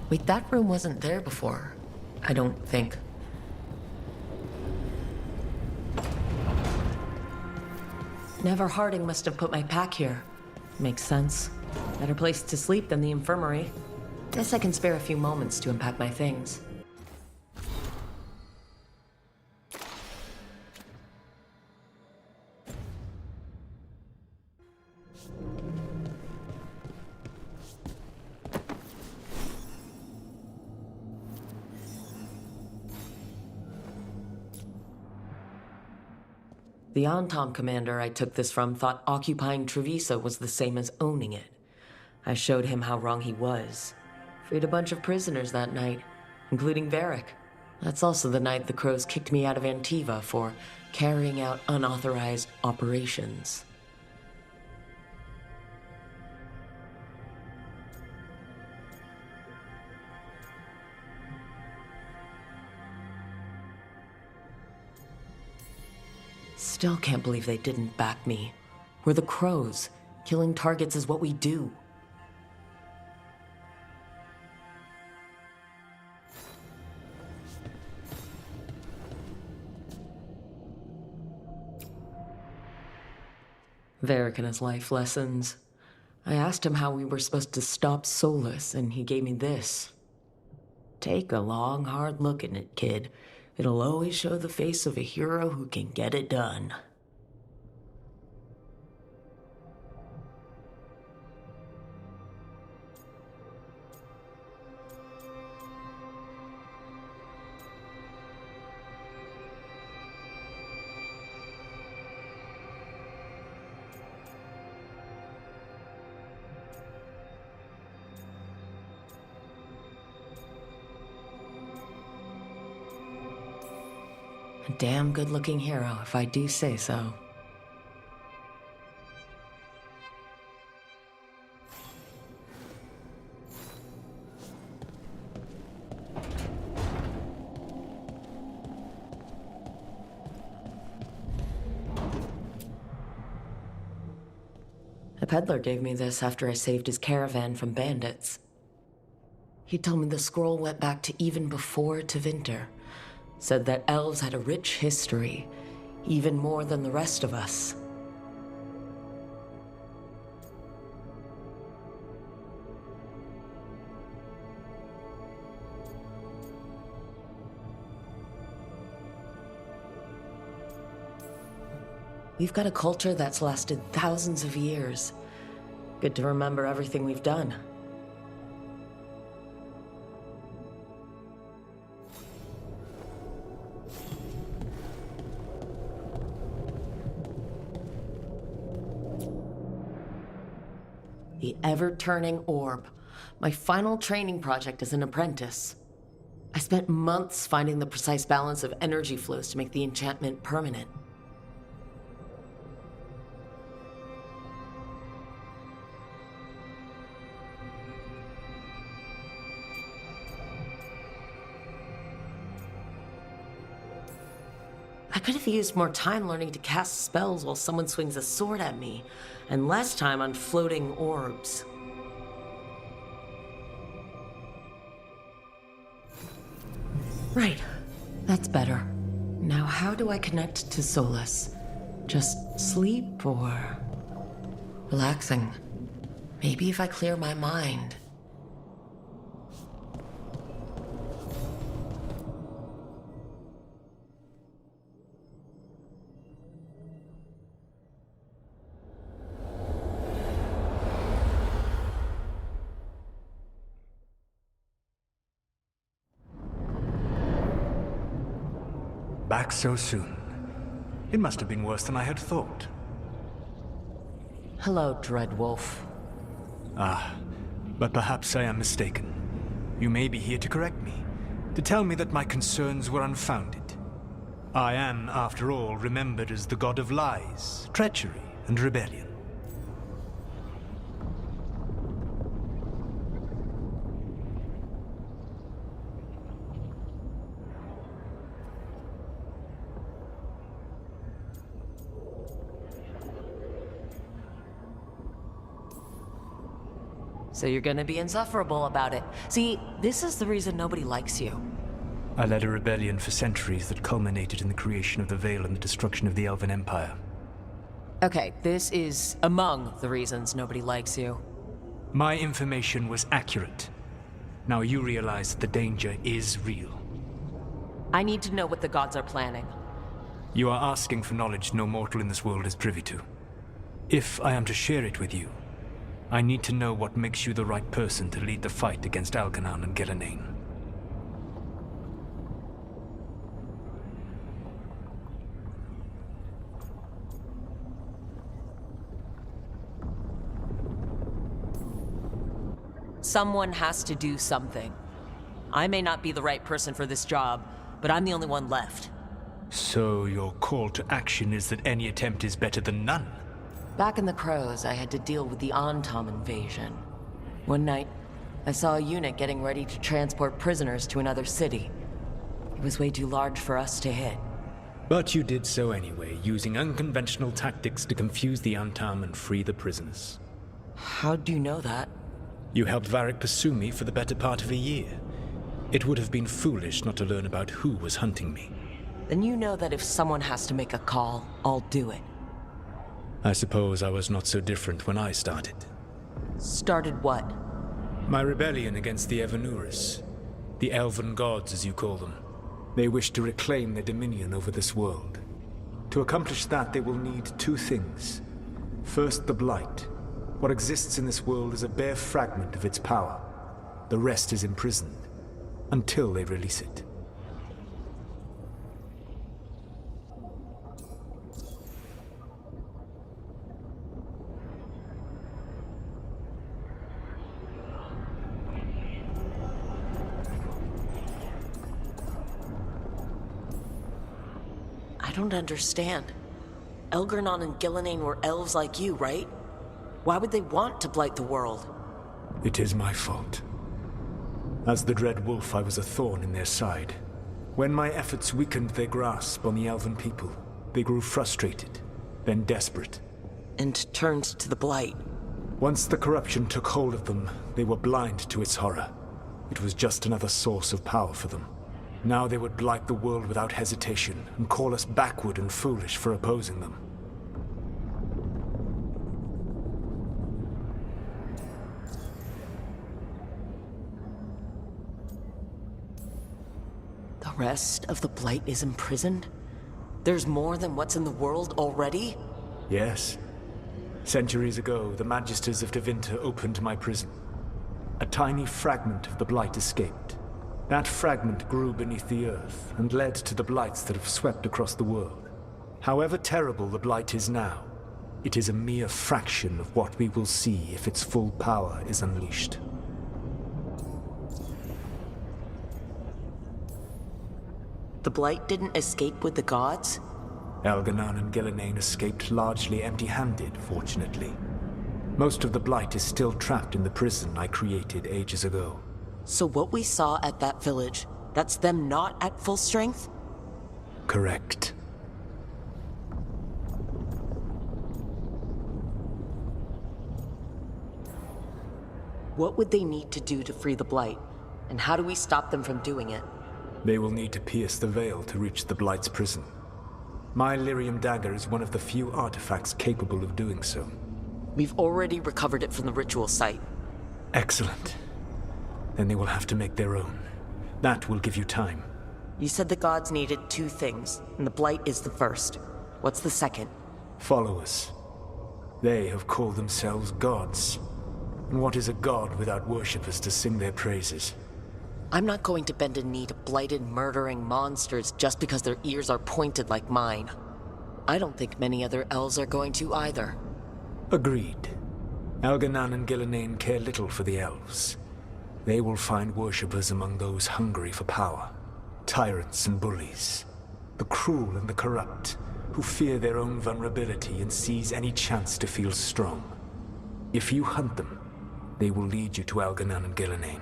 Wait, that room wasn't there before. I don't think. Never Harding must have put my pack here. Makes sense. Better place to sleep than the infirmary. Guess I can spare a few moments to unpack my things. The Antom commander I took this from thought occupying Treviso was the same as owning it. I showed him how wrong he was. Freed a bunch of prisoners that night, including Varric. That's also the night the Crows kicked me out of Antiva for carrying out unauthorized operations. Still can't believe they didn't back me. We're the Crows. Killing targets is what we do. Varric and his life lessons. I asked him how we were supposed to stop Solus, and he gave me this. Take a long, hard look at it, kid. It'll always show the face of a hero who can get it done. A damn good-looking hero, if I do say so. A peddler gave me this after I saved his caravan from bandits. He told me the scroll went back to even before Tevinter. Said that elves had a rich history, even more than the rest of us. We've got a culture that's lasted thousands of years. Good to remember everything we've done. The ever-turning orb. My final training project as an apprentice. I spent months finding the precise balance of energy flows to make the enchantment permanent. I could have used more time learning to cast spells while someone swings a sword at me, and less time on floating orbs. Right. That's better. Now how do I connect to Solus? Just sleep or relaxing? Maybe if I clear my mind. Back so soon. It must have been worse than I had thought. Hello, Dreadwolf. Ah, but perhaps I am mistaken. You may be here to correct me, to tell me that my concerns were unfounded. I am, after all, remembered as the god of lies, treachery, and rebellion. So you're gonna be insufferable about it. See, this is the reason nobody likes you. I led a rebellion for centuries that culminated in the creation of the Veil and the destruction of the Elven Empire. Okay, this is among the reasons nobody likes you. My information was accurate. Now you realize that the danger is real. I need to know what the gods are planning. You are asking for knowledge no mortal in this world is privy to. If I am to share it with you, I need to know what makes you the right person to lead the fight against Algernon and Gelanane. Someone has to do something. I may not be the right person for this job, but I'm the only one left. So your call to action is that any attempt is better than none? Back in the Crows, I had to deal with the Antom invasion. One night, I saw a unit getting ready to transport prisoners to another city. It was way too large for us to hit. But you did so anyway, using unconventional tactics to confuse the Antom and free the prisoners. How do you know that? You helped Varric pursue me for the better part of a year. It would have been foolish not to learn about who was hunting me. Then you know that if someone has to make a call, I'll do it. I suppose I was not so different when I started. Started what? My rebellion against the Evanuris. The elven gods, as you call them. They wish to reclaim their dominion over this world. To accomplish that, they will need two things. First, the Blight. What exists in this world is a bare fragment of its power. The rest is imprisoned, until they release it. I don't understand. Elgernon and Gillenane were elves like you, right? Why would they want to blight the world? It is my fault. As the Dread Wolf, I was a thorn in their side. When my efforts weakened their grasp on the elven people, they grew frustrated, then desperate. And turned to the Blight. Once the corruption took hold of them, they were blind to its horror. It was just another source of power for them. Now they would blight the world without hesitation, and call us backward and foolish for opposing them. The rest of the Blight is imprisoned? There's more than what's in the world already? Yes. Centuries ago, the Magisters of Tevinter opened my prison. A tiny fragment of the Blight escaped. That fragment grew beneath the earth and led to the blights that have swept across the world. However terrible the Blight is now, it is a mere fraction of what we will see if its full power is unleashed. The Blight didn't escape with the gods? Elgernon and Gillenane escaped largely empty-handed, fortunately. Most of the Blight is still trapped in the prison I created ages ago. So what we saw at that village, that's them not at full strength? Correct. What would they need to do to free the Blight? And how do we stop them from doing it? They will need to pierce the veil to reach the Blight's prison. My lyrium dagger is one of the few artifacts capable of doing so. We've already recovered it from the ritual site. Excellent. Then they will have to make their own. That will give you time. You said the gods needed two things, and the Blight is the first. What's the second? Followers. They have called themselves gods. And what is a god without worshippers to sing their praises? I'm not going to bend a knee to blighted, murdering monsters just because their ears are pointed like mine. I don't think many other elves are going to either. Agreed. Elgernon and Gillenane care little for the elves. They will find worshippers among those hungry for power. Tyrants and bullies. The cruel and the corrupt, who fear their own vulnerability and seize any chance to feel strong. If you hunt them, they will lead you to Elgernon and Gillenane.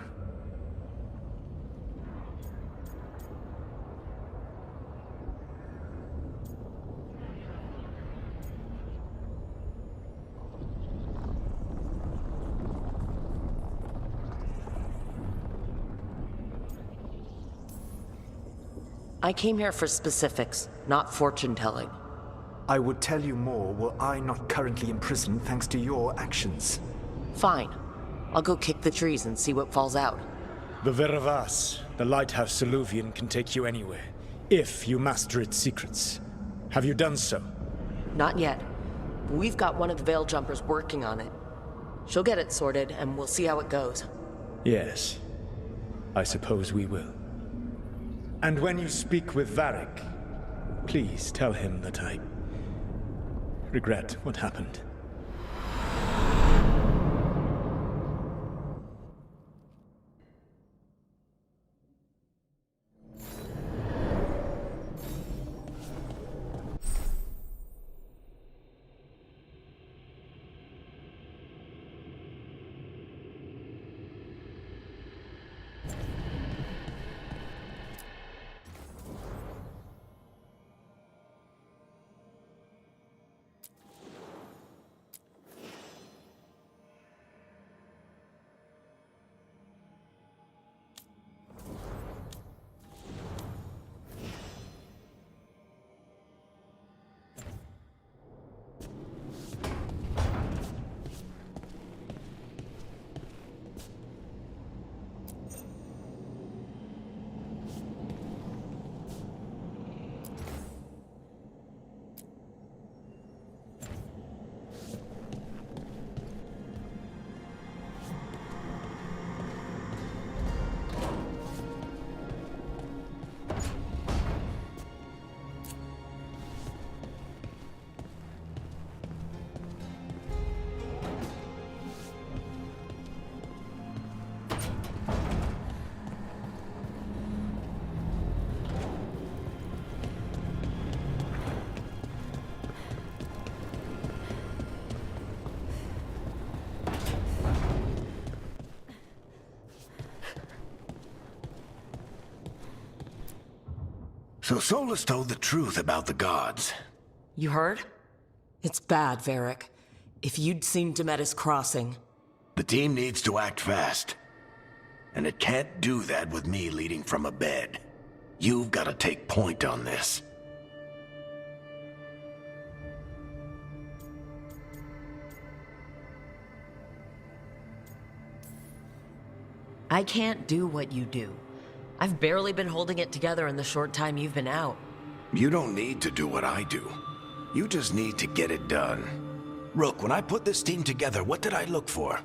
I came here for specifics, not fortune-telling. I would tell you more were I not currently imprisoned thanks to your actions. Fine. I'll go kick the trees and see what falls out. The Veravas, the lighthouse Soluvian, can take you anywhere, if you master its secrets. Have you done so? Not yet. But we've got one of the Veil Jumpers working on it. She'll get it sorted, and we'll see how it goes. Yes. I suppose we will. And when you speak with Varric, please tell him that I regret what happened. So Solus told the truth about the gods. You heard? It's bad, Varric. If you'd seen Demeter's crossing... The team needs to act fast. And it can't do that with me leading from a bed. You've got to take point on this. I can't do what you do. I've barely been holding it together in the short time you've been out. You don't need to do what I do. You just need to get it done. Rook, when I put this team together, what did I look for?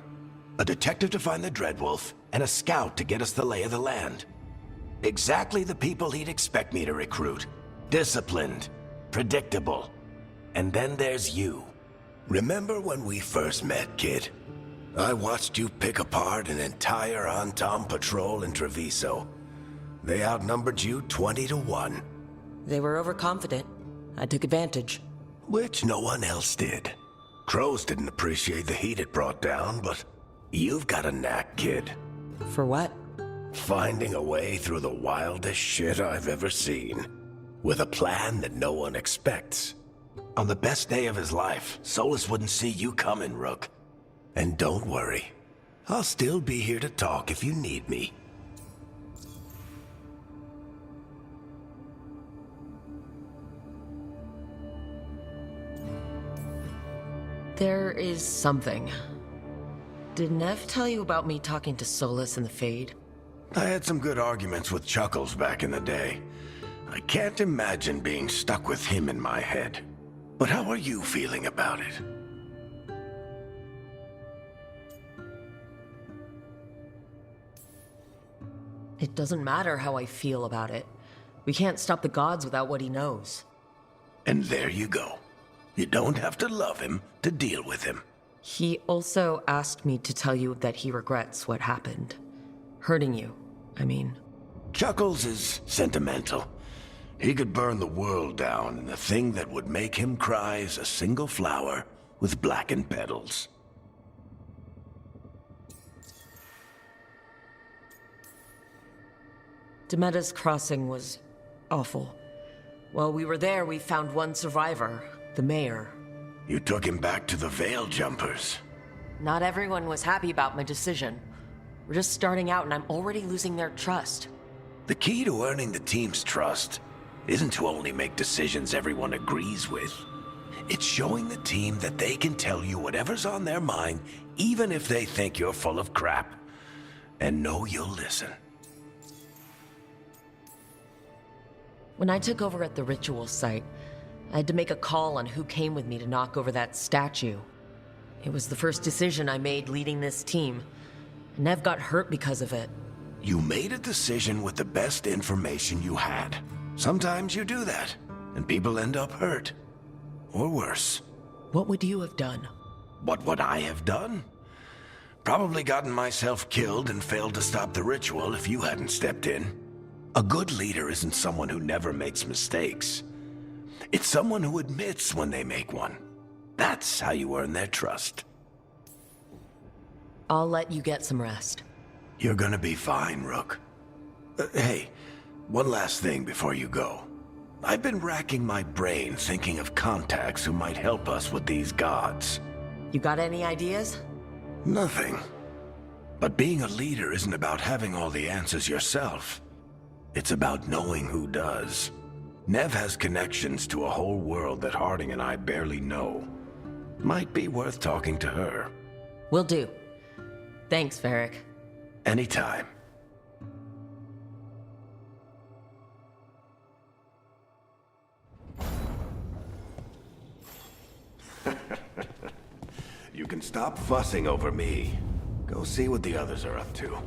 A detective to find the Dreadwolf, and a scout to get us the lay of the land. Exactly the people he'd expect me to recruit. Disciplined, predictable. And then there's you. Remember when we first met, kid? I watched you pick apart an entire Antom patrol in Treviso. They outnumbered you 20 to 1. They were overconfident. I took advantage. Which no one else did. Crows didn't appreciate the heat it brought down, but you've got a knack, kid. For what? Finding a way through the wildest shit I've ever seen. With a plan that no one expects. On the best day of his life, Solus wouldn't see you coming, Rook. And don't worry. I'll still be here to talk if you need me. There is something. Did Nev tell you about me talking to Solus in the Fade? I had some good arguments with Chuckles back in the day. I can't imagine being stuck with him in my head. But how are you feeling about it? It doesn't matter how I feel about it. We can't stop the gods without what he knows. And there you go. You don't have to love him to deal with him. He also asked me to tell you that he regrets what happened. Hurting you, I mean. Chuckles is sentimental. He could burn the world down, and the thing that would make him cry is a single flower with blackened petals. Demeter's crossing was awful. While we were there, we found one survivor, the mayor. You took him back to the Veil Jumpers. Not everyone was happy about my decision. We're just starting out and I'm already losing their trust. The key to earning the team's trust isn't to only make decisions everyone agrees with. It's showing the team that they can tell you whatever's on their mind, even if they think you're full of crap. And know you'll listen. When I took over at the ritual site, I had to make a call on who came with me to knock over that statue. It was the first decision I made leading this team. Nev got hurt because of it. You made a decision with the best information you had. Sometimes you do that, and people end up hurt. Or worse. What would you have done? What would I have done? Probably gotten myself killed and failed to stop the ritual if you hadn't stepped in. A good leader isn't someone who never makes mistakes. It's someone who admits when they make one. That's how you earn their trust. I'll let you get some rest. You're gonna be fine, Rook. Hey, one last thing before you go. I've been racking my brain thinking of contacts who might help us with these gods. You got any ideas? Nothing. But being a leader isn't about having all the answers yourself. It's about knowing who does. Nev has connections to a whole world that Harding and I barely know. Might be worth talking to her. Will do. Thanks, Varric. Anytime. You can stop fussing over me. Go see what the others are up to.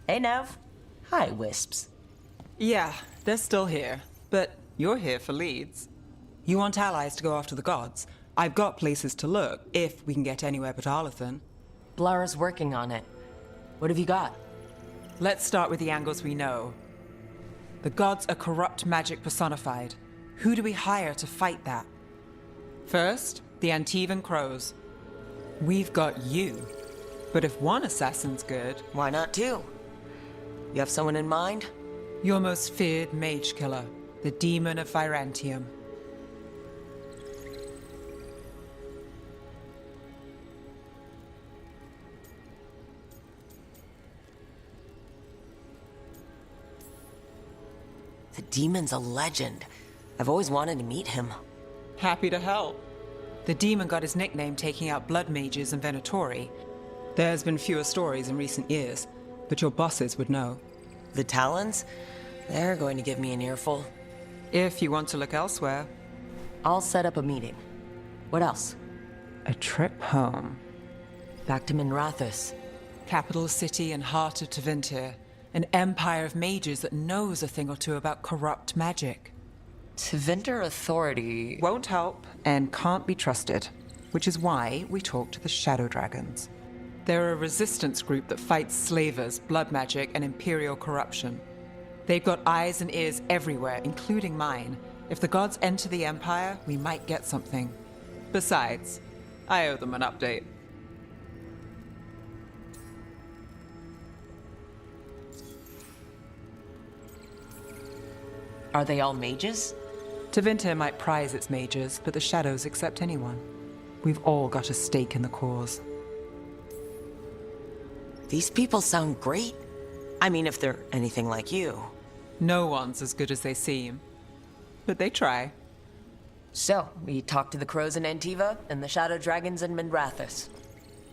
Hey, Nev. Hi, Wisps. Yeah, they're still here, but you're here for leads. You want allies to go after the gods? I've got places to look, if we can get anywhere but Arlathan. Blara's working on it. What have you got? Let's start with the angles we know. The gods are corrupt magic personified. Who do we hire to fight that? First, the Antivan Crows. We've got you. But if one assassin's good... Why not two? You have someone in mind? Your most feared mage killer, the Demon of Virantium. The demon's a legend. I've always wanted to meet him. Happy to help. The demon got his nickname taking out blood mages and Venatori. There's been fewer stories in recent years, but your bosses would know. The Talons? They're going to give me an earful. If you want to look elsewhere. I'll set up a meeting. What else? A trip home. Back to Minrathous. Capital city and heart of Tevinter. An empire of mages that knows a thing or two about corrupt magic. Tevinter authority... Won't help and can't be trusted, which is why we talk to the Shadow Dragons. They're a resistance group that fights slavers, blood magic, and imperial corruption. They've got eyes and ears everywhere, including mine. If the gods enter the Empire, we might get something. Besides, I owe them an update. Are they all mages? Tevinter might prize its mages, but the Shadows accept anyone. We've all got a stake in the cause. These people sound great. I mean, if they're anything like you. No one's as good as they seem. But they try. So, we talked to the Crows in Antiva and the Shadow Dragons in Minrathous.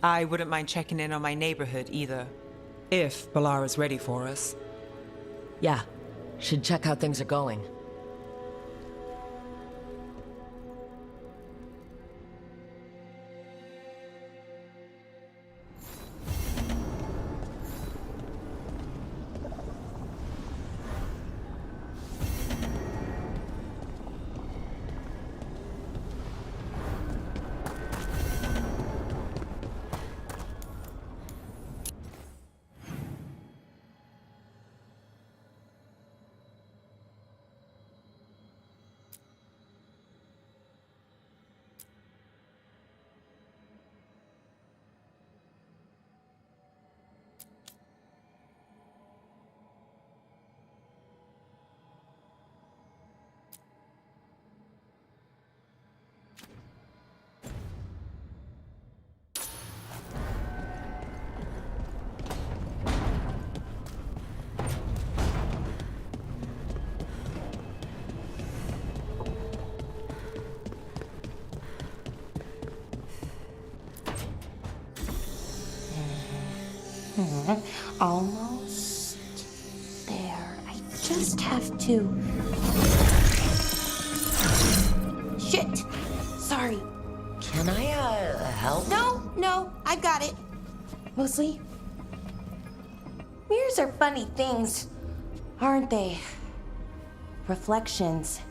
I wouldn't mind checking in on my neighborhood either. If Balara's ready for us. Yeah. Should check how things are going. Almost there. I just have to... Shit! Sorry. Can I, help? No, I've got it. Mostly. Mirrors are funny things, aren't they? Reflections.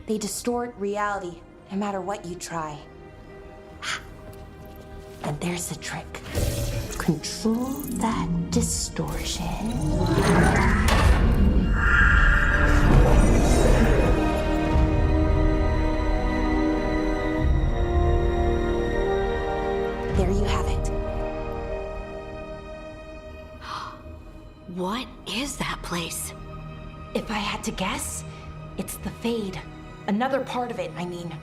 They distort reality, no matter what you try. And there's the trick. Control that distortion. There you have it. What is that place? If I had to guess, it's the Fade. Another part of it, I mean.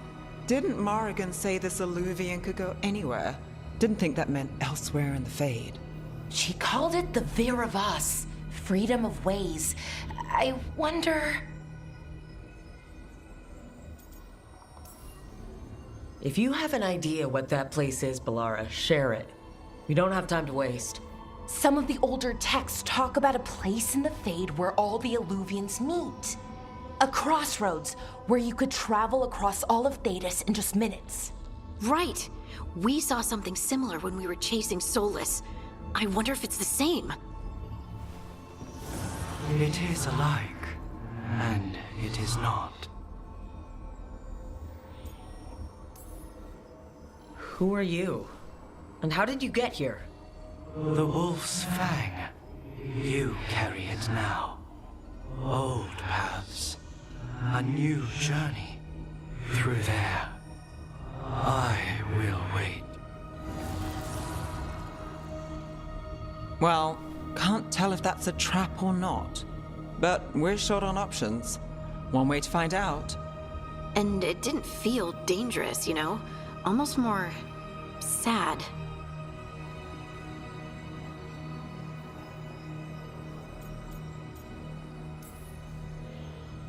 Didn't Morrigan say this Alluvian could go anywhere? Didn't think that meant elsewhere in the Fade. She called it the Vir of Us, freedom of ways. I wonder... If you have an idea what that place is, Balara, share it. We don't have time to waste. Some of the older texts talk about a place in the Fade where all the Alluvians meet. A crossroads where you could travel across all of Thedas in just minutes. Right. We saw something similar when we were chasing Solus. I wonder if it's the same. It is alike, and it is not. Who are you? And how did you get here? The Wolf's Fang. You carry it now. Old paths. A new journey. Through there. I will wait. Well, can't tell if that's a trap or not. But we're short on options. One way to find out. And it didn't feel dangerous, you know? Almost more sad.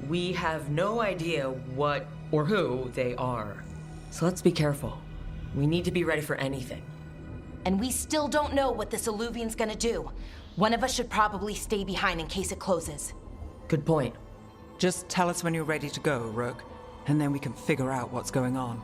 We have no idea what or who they are. So let's be careful. We need to be ready for anything. And we still don't know what this Alluvian's gonna do. One of us should probably stay behind in case it closes. Good point. Just tell us when you're ready to go, Rook, and then we can figure out what's going on.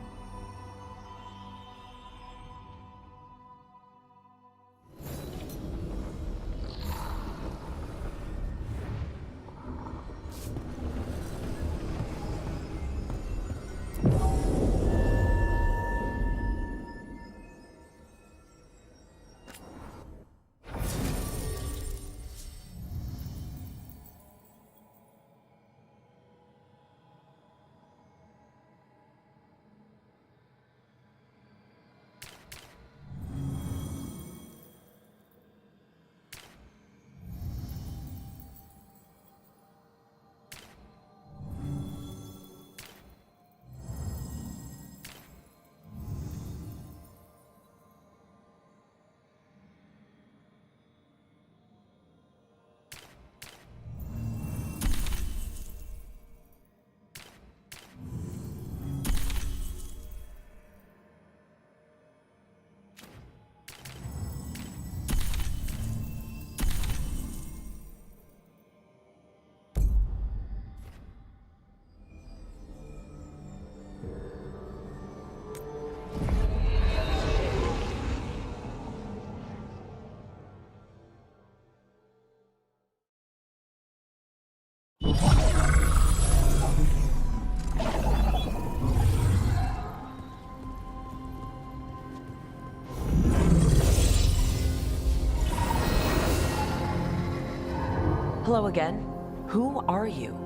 Hello again. Who are you?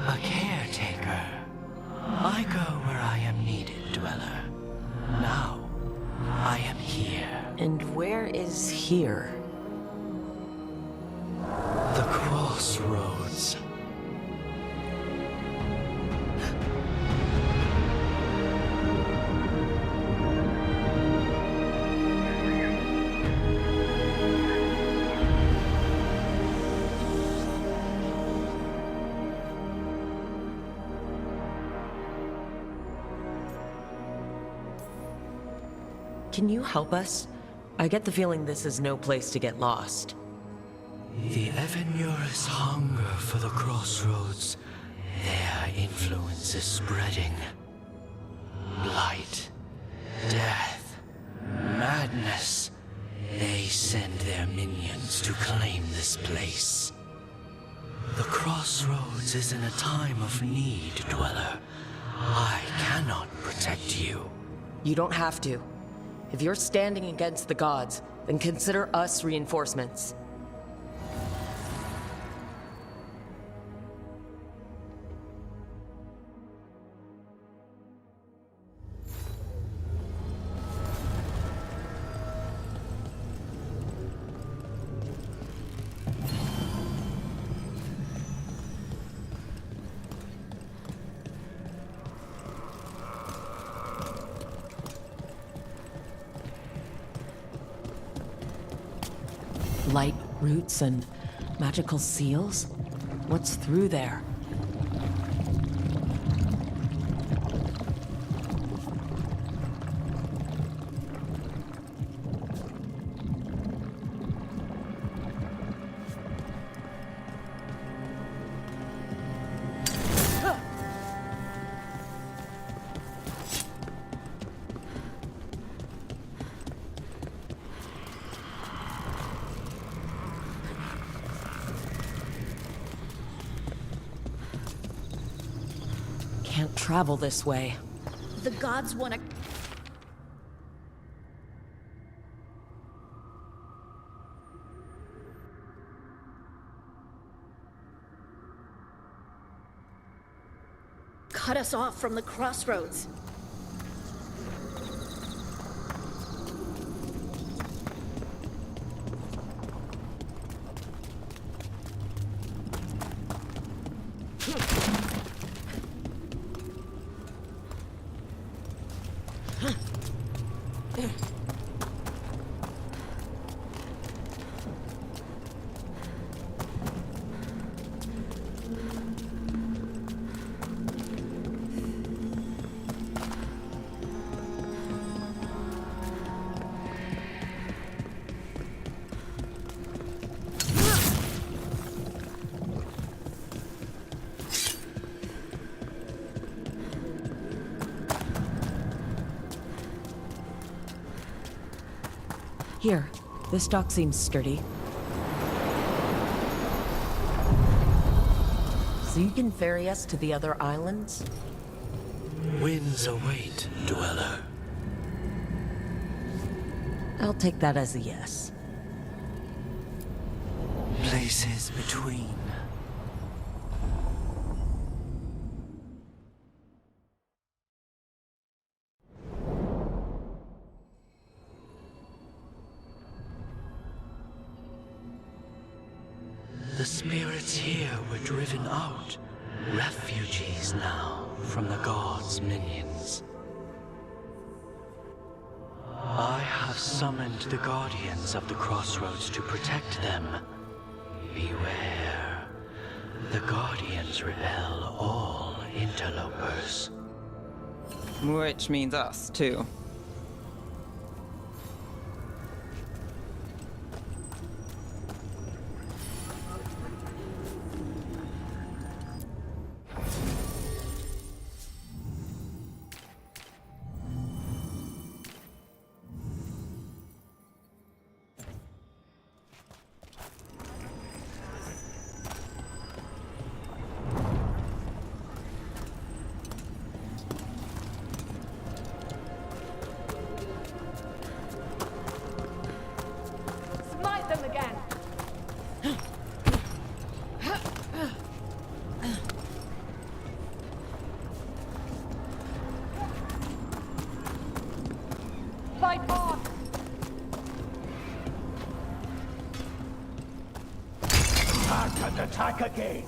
A caretaker. I go where I am needed, Dweller. Now, I am here. And where is here? The crossroads. Can you help us? I get the feeling this is no place to get lost. The Evenurus hunger for the crossroads. Their influence is spreading. Blight, death, madness. They send their minions to claim this place. The crossroads is in a time of need, Dweller. I cannot protect you. You don't have to. If you're standing against the gods, then consider us reinforcements. Light roots and magical seals? What's through there? travel this way. The gods want to... cut us off from the crossroads. Here, this dock seems sturdy. So you can ferry us to the other islands? Winds await, dweller. I'll take that as a yes. Places between. The spirits here were driven out, refugees now from the gods' minions. I have summoned the guardians of the crossroads to protect them. Beware. The guardians repel all interlopers. Which means us, too. Attack again.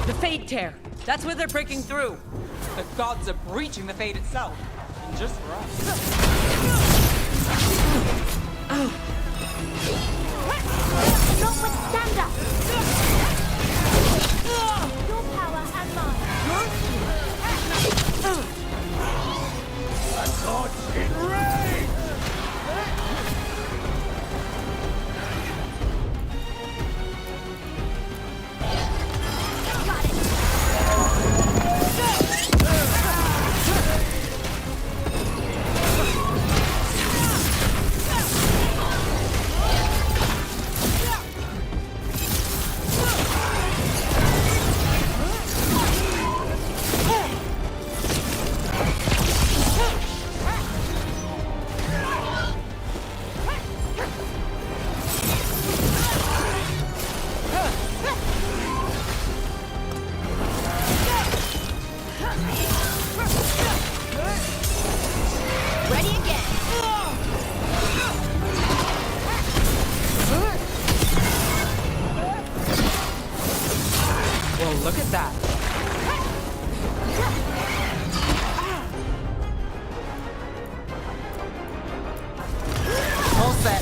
The Fade Tear! That's where they're breaking through! The gods are breaching the Fade itself. And just for us. Don't withstand us! Your power and mine. The gods in rage! Look at that. All set.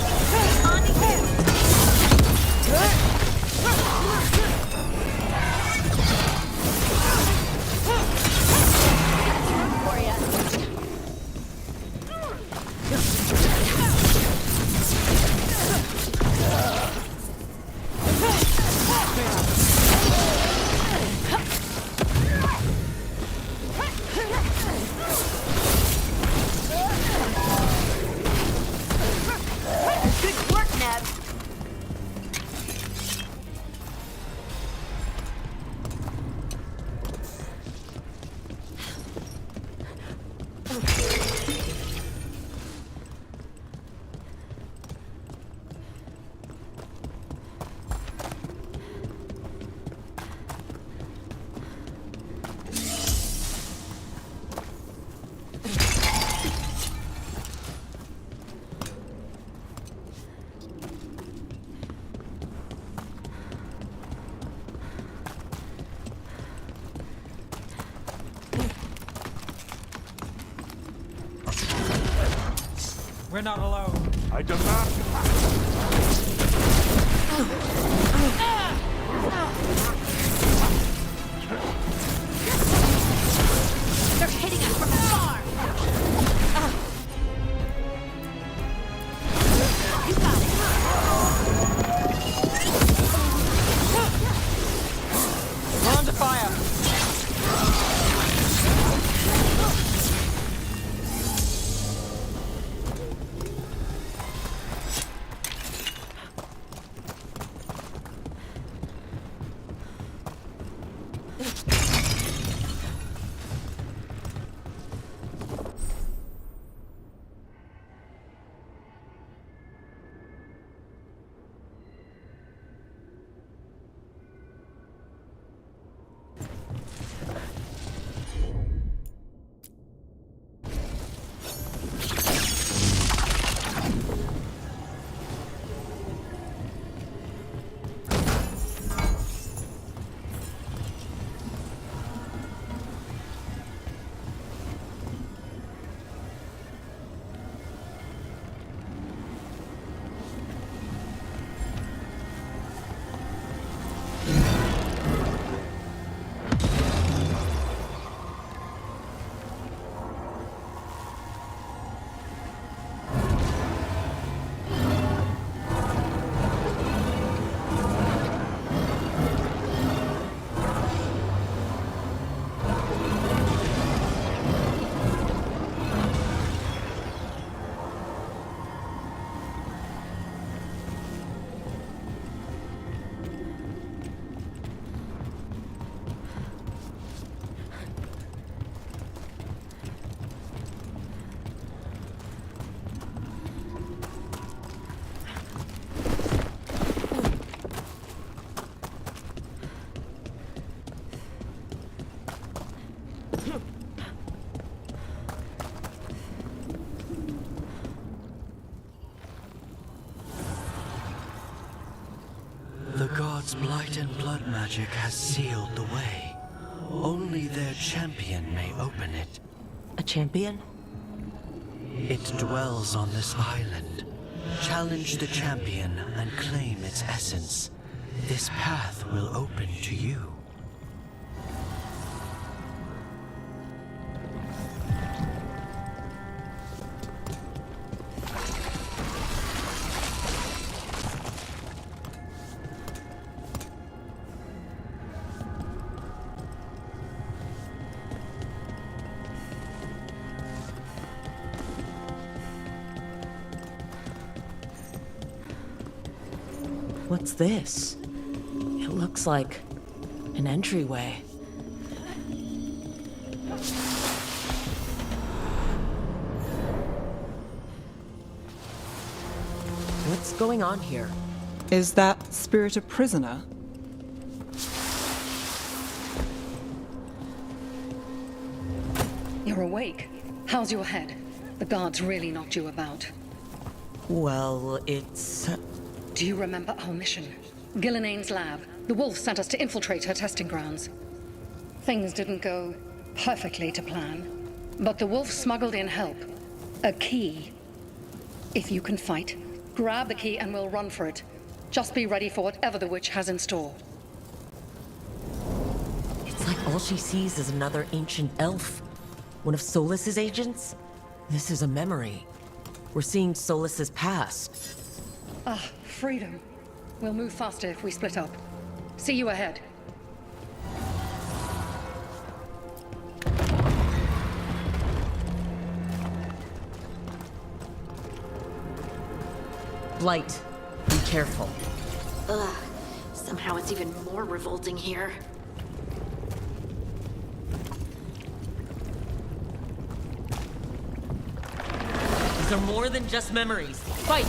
We're not alone. I demand. They're hitting us from afar! You got it! We're under fire! The gods' blight and blood magic has sealed the way. Only their champion may open it. A champion? It dwells on this island. Challenge the champion and claim its essence. This path will open to you. What's this? It looks like an entryway. What's going on here? Is that spirit a prisoner? You're awake. How's your head? The guards really knocked you about. Well, it's... Do you remember our mission? Gillinane's lab. The wolf sent us to infiltrate her testing grounds. Things didn't go perfectly to plan, but the wolf smuggled in help. A key. If you can fight, grab the key and we'll run for it. Just be ready for whatever the witch has in store. It's like all she sees is another ancient elf. One of Solus's agents? This is a memory. We're seeing Solus's past. Ah, freedom. We'll move faster if we split up. See you ahead. Blight, be careful. Ugh. Somehow it's even more revolting here. These are more than just memories. Fight!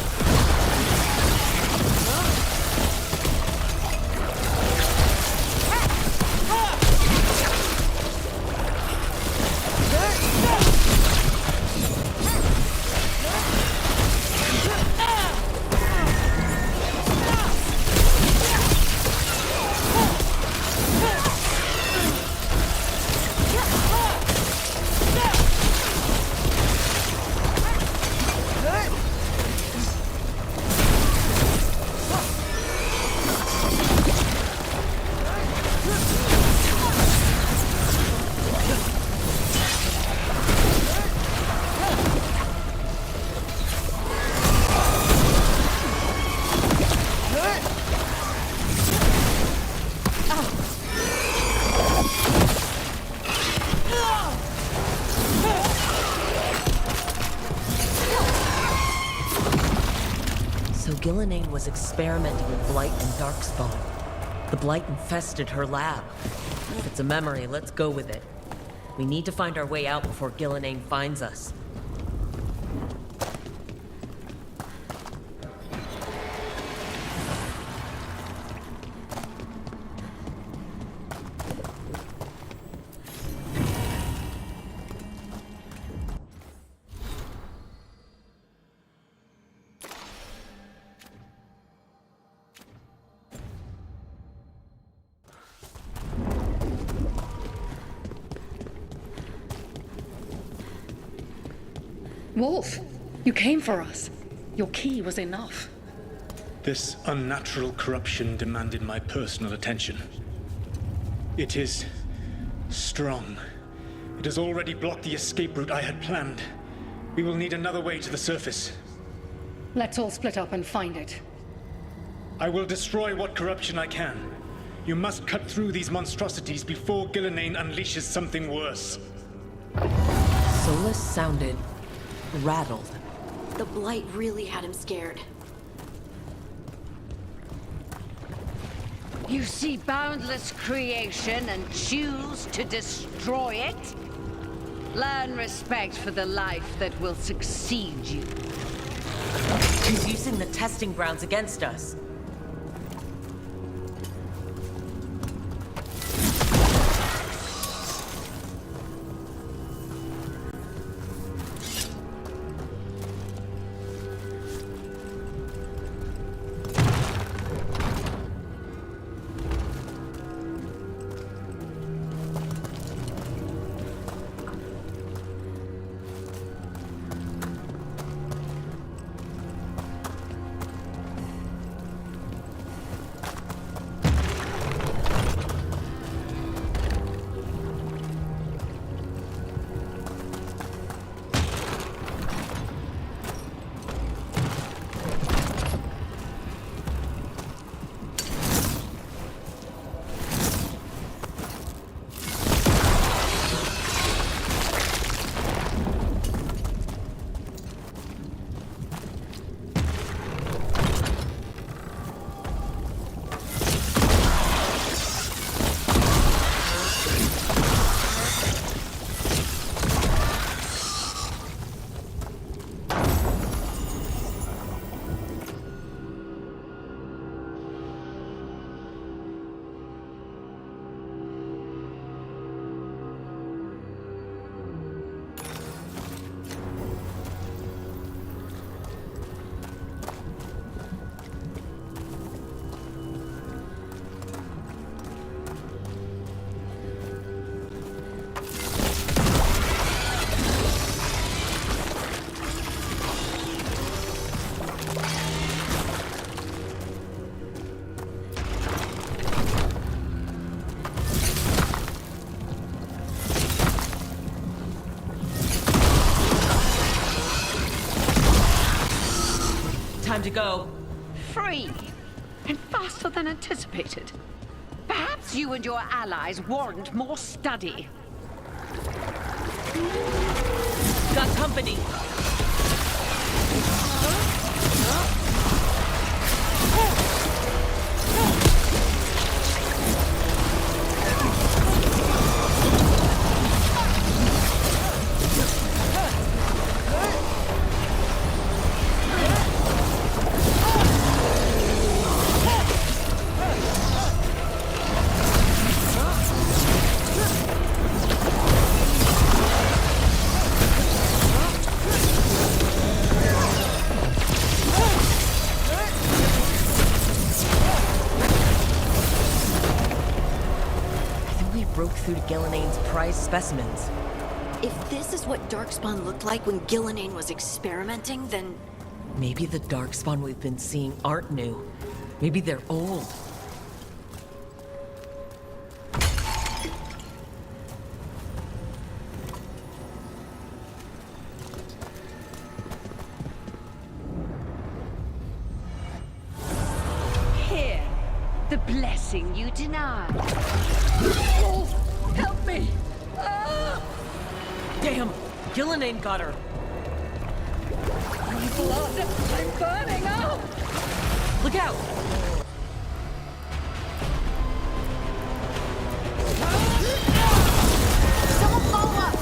Gillenane was experimenting with Blight and Darkspawn. The Blight infested her lab. If it's a memory, let's go with it. We need to find our way out before Gillenane finds us. Wolf, you came for us. Your key was enough. This unnatural corruption demanded my personal attention. It is strong. It has already blocked the escape route I had planned. We will need another way to the surface. Let's all split up and find it. I will destroy what corruption I can. You must cut through these monstrosities before Gillenane unleashes something worse. Solus sounded rattled. The Blight really had him scared. You see boundless creation and choose to destroy it? Learn respect for the life that will succeed you. He's using the testing grounds against us. Time to go. Free! And faster than anticipated. Perhaps you and your allies warrant more study. Got company. Broke through to Gillenane's prized specimens. If this is what Darkspawn looked like when Gillenane was experimenting, then... Maybe the Darkspawn we've been seeing aren't new. Maybe they're old. Here, the blessing you denied. Wolf, help me! Ah! Damn! Gillenane got her! Blood! I'm burning up! Look out! Someone follow up!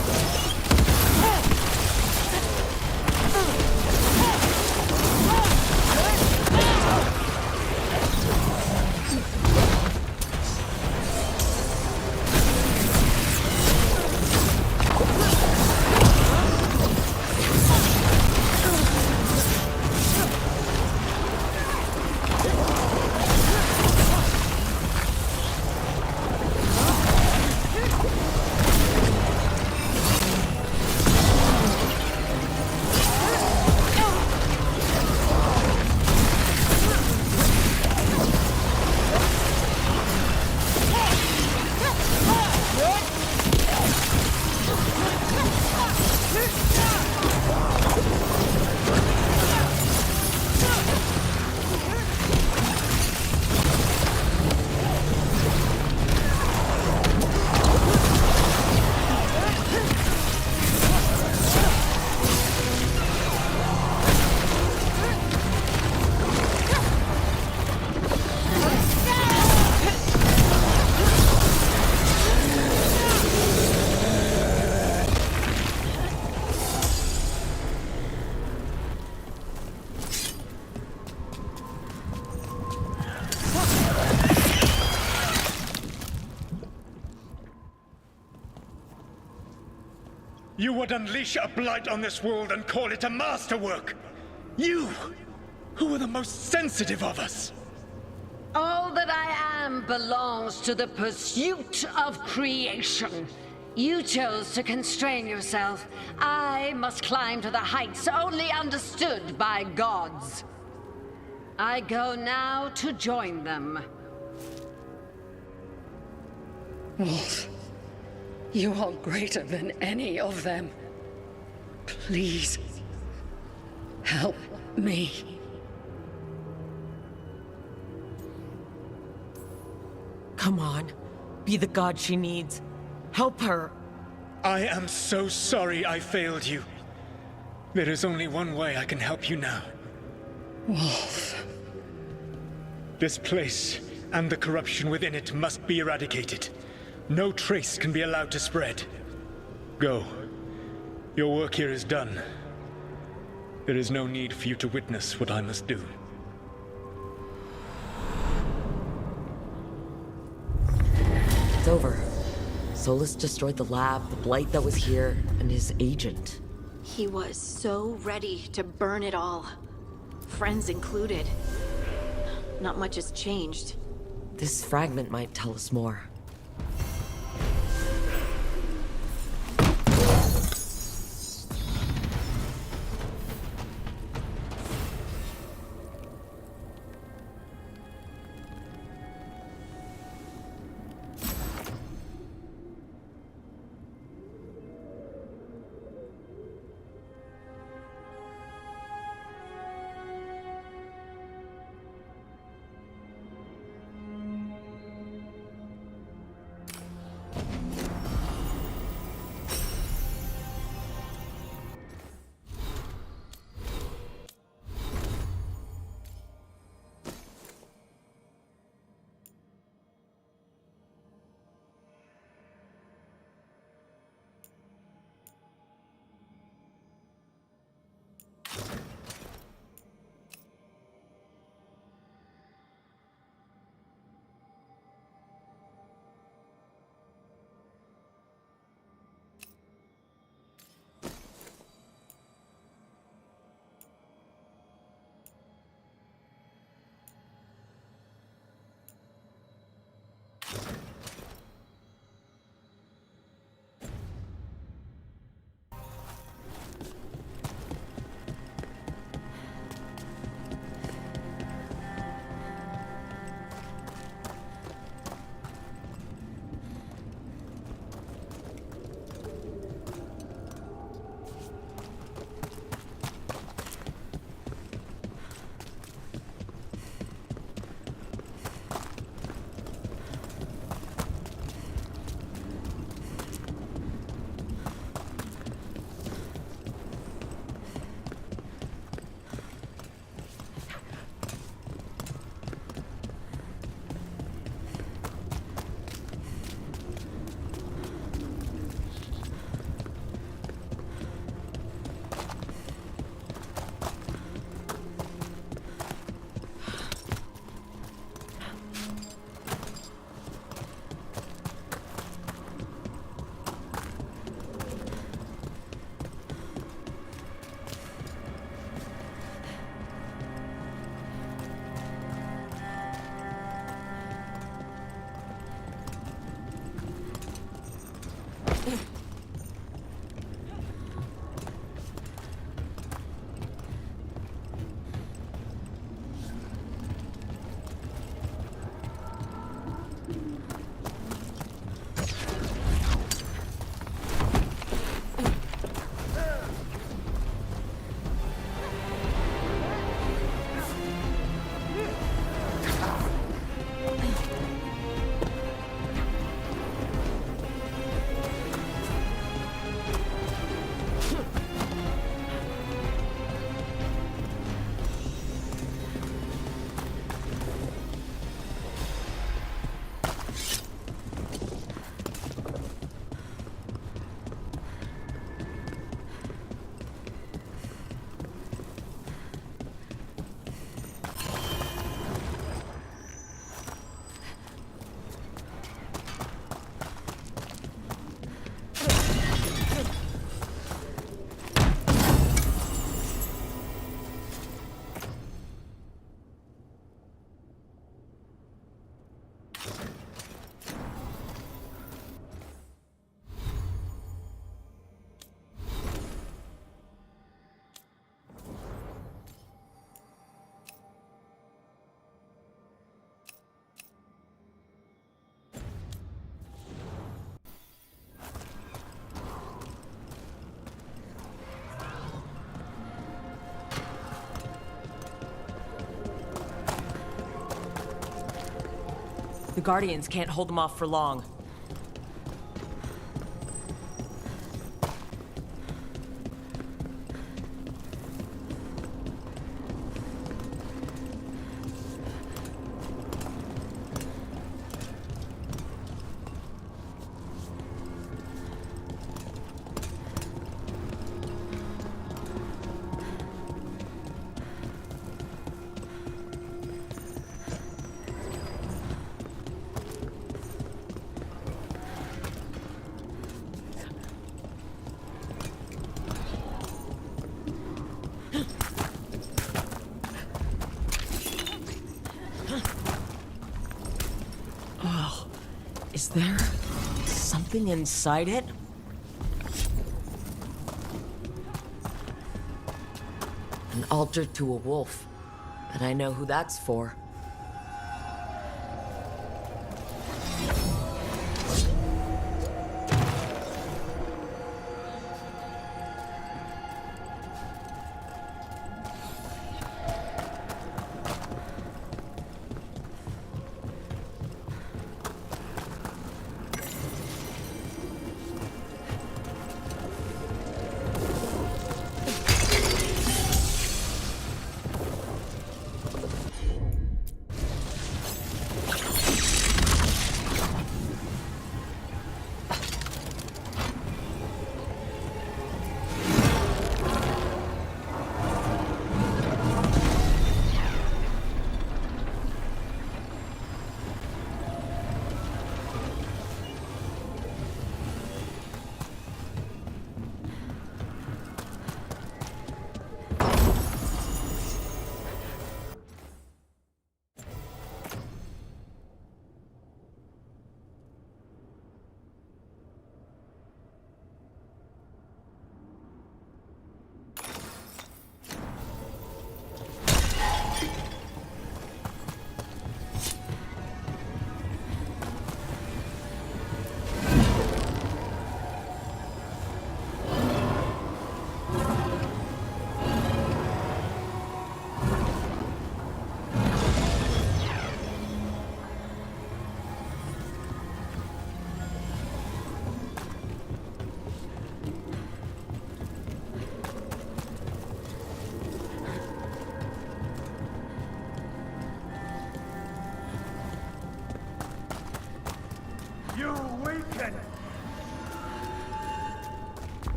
You would unleash a blight on this world and call it a masterwork! You, who are the most sensitive of us! All that I am belongs to the pursuit of creation. You chose to constrain yourself. I must climb to the heights only understood by gods. I go now to join them. Wolf, you are greater than any of them. Please, help me. Come on. Be the god she needs. Help her. I am so sorry I failed you. There is only one way I can help you now. Wolf. This place and the corruption within it must be eradicated. No trace can be allowed to spread. Go. Your work here is done. There is no need for you to witness what I must do. It's over. Solus destroyed the lab, the blight that was here, and his agent. He was so ready to burn it all. Friends included. Not much has changed. This fragment might tell us more. The Guardians can't hold them off for long. Is there something inside it? An altar to a wolf. And I know who that's for.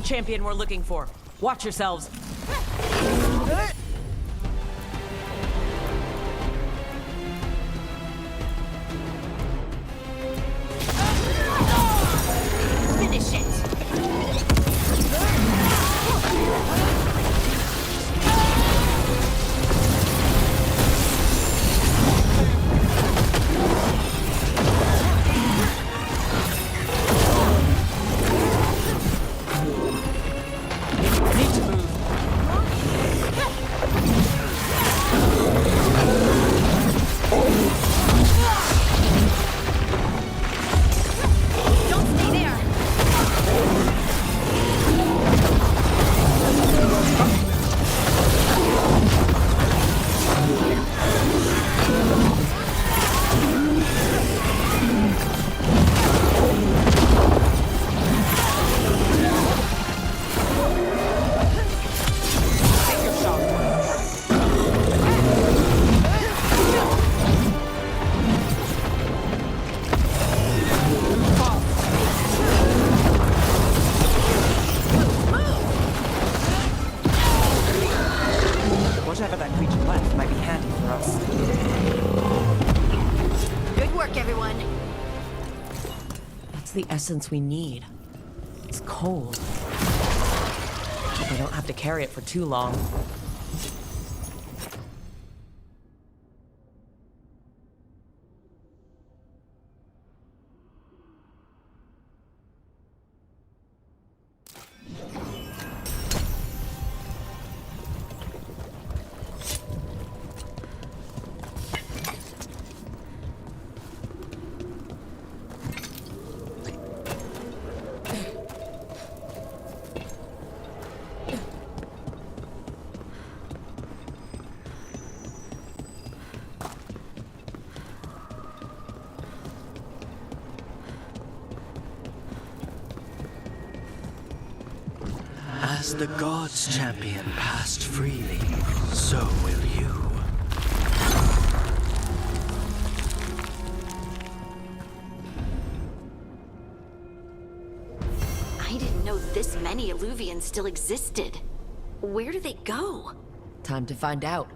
Champion we're looking for. Watch yourselves. Finish it! Whatever that creature left might be handy for us. Good work, everyone. That's the essence we need. It's cold. We don't have to carry it for too long. As the gods' champion passed freely, so will you. I didn't know this many Illuvians still existed. Where do they go? Time to find out.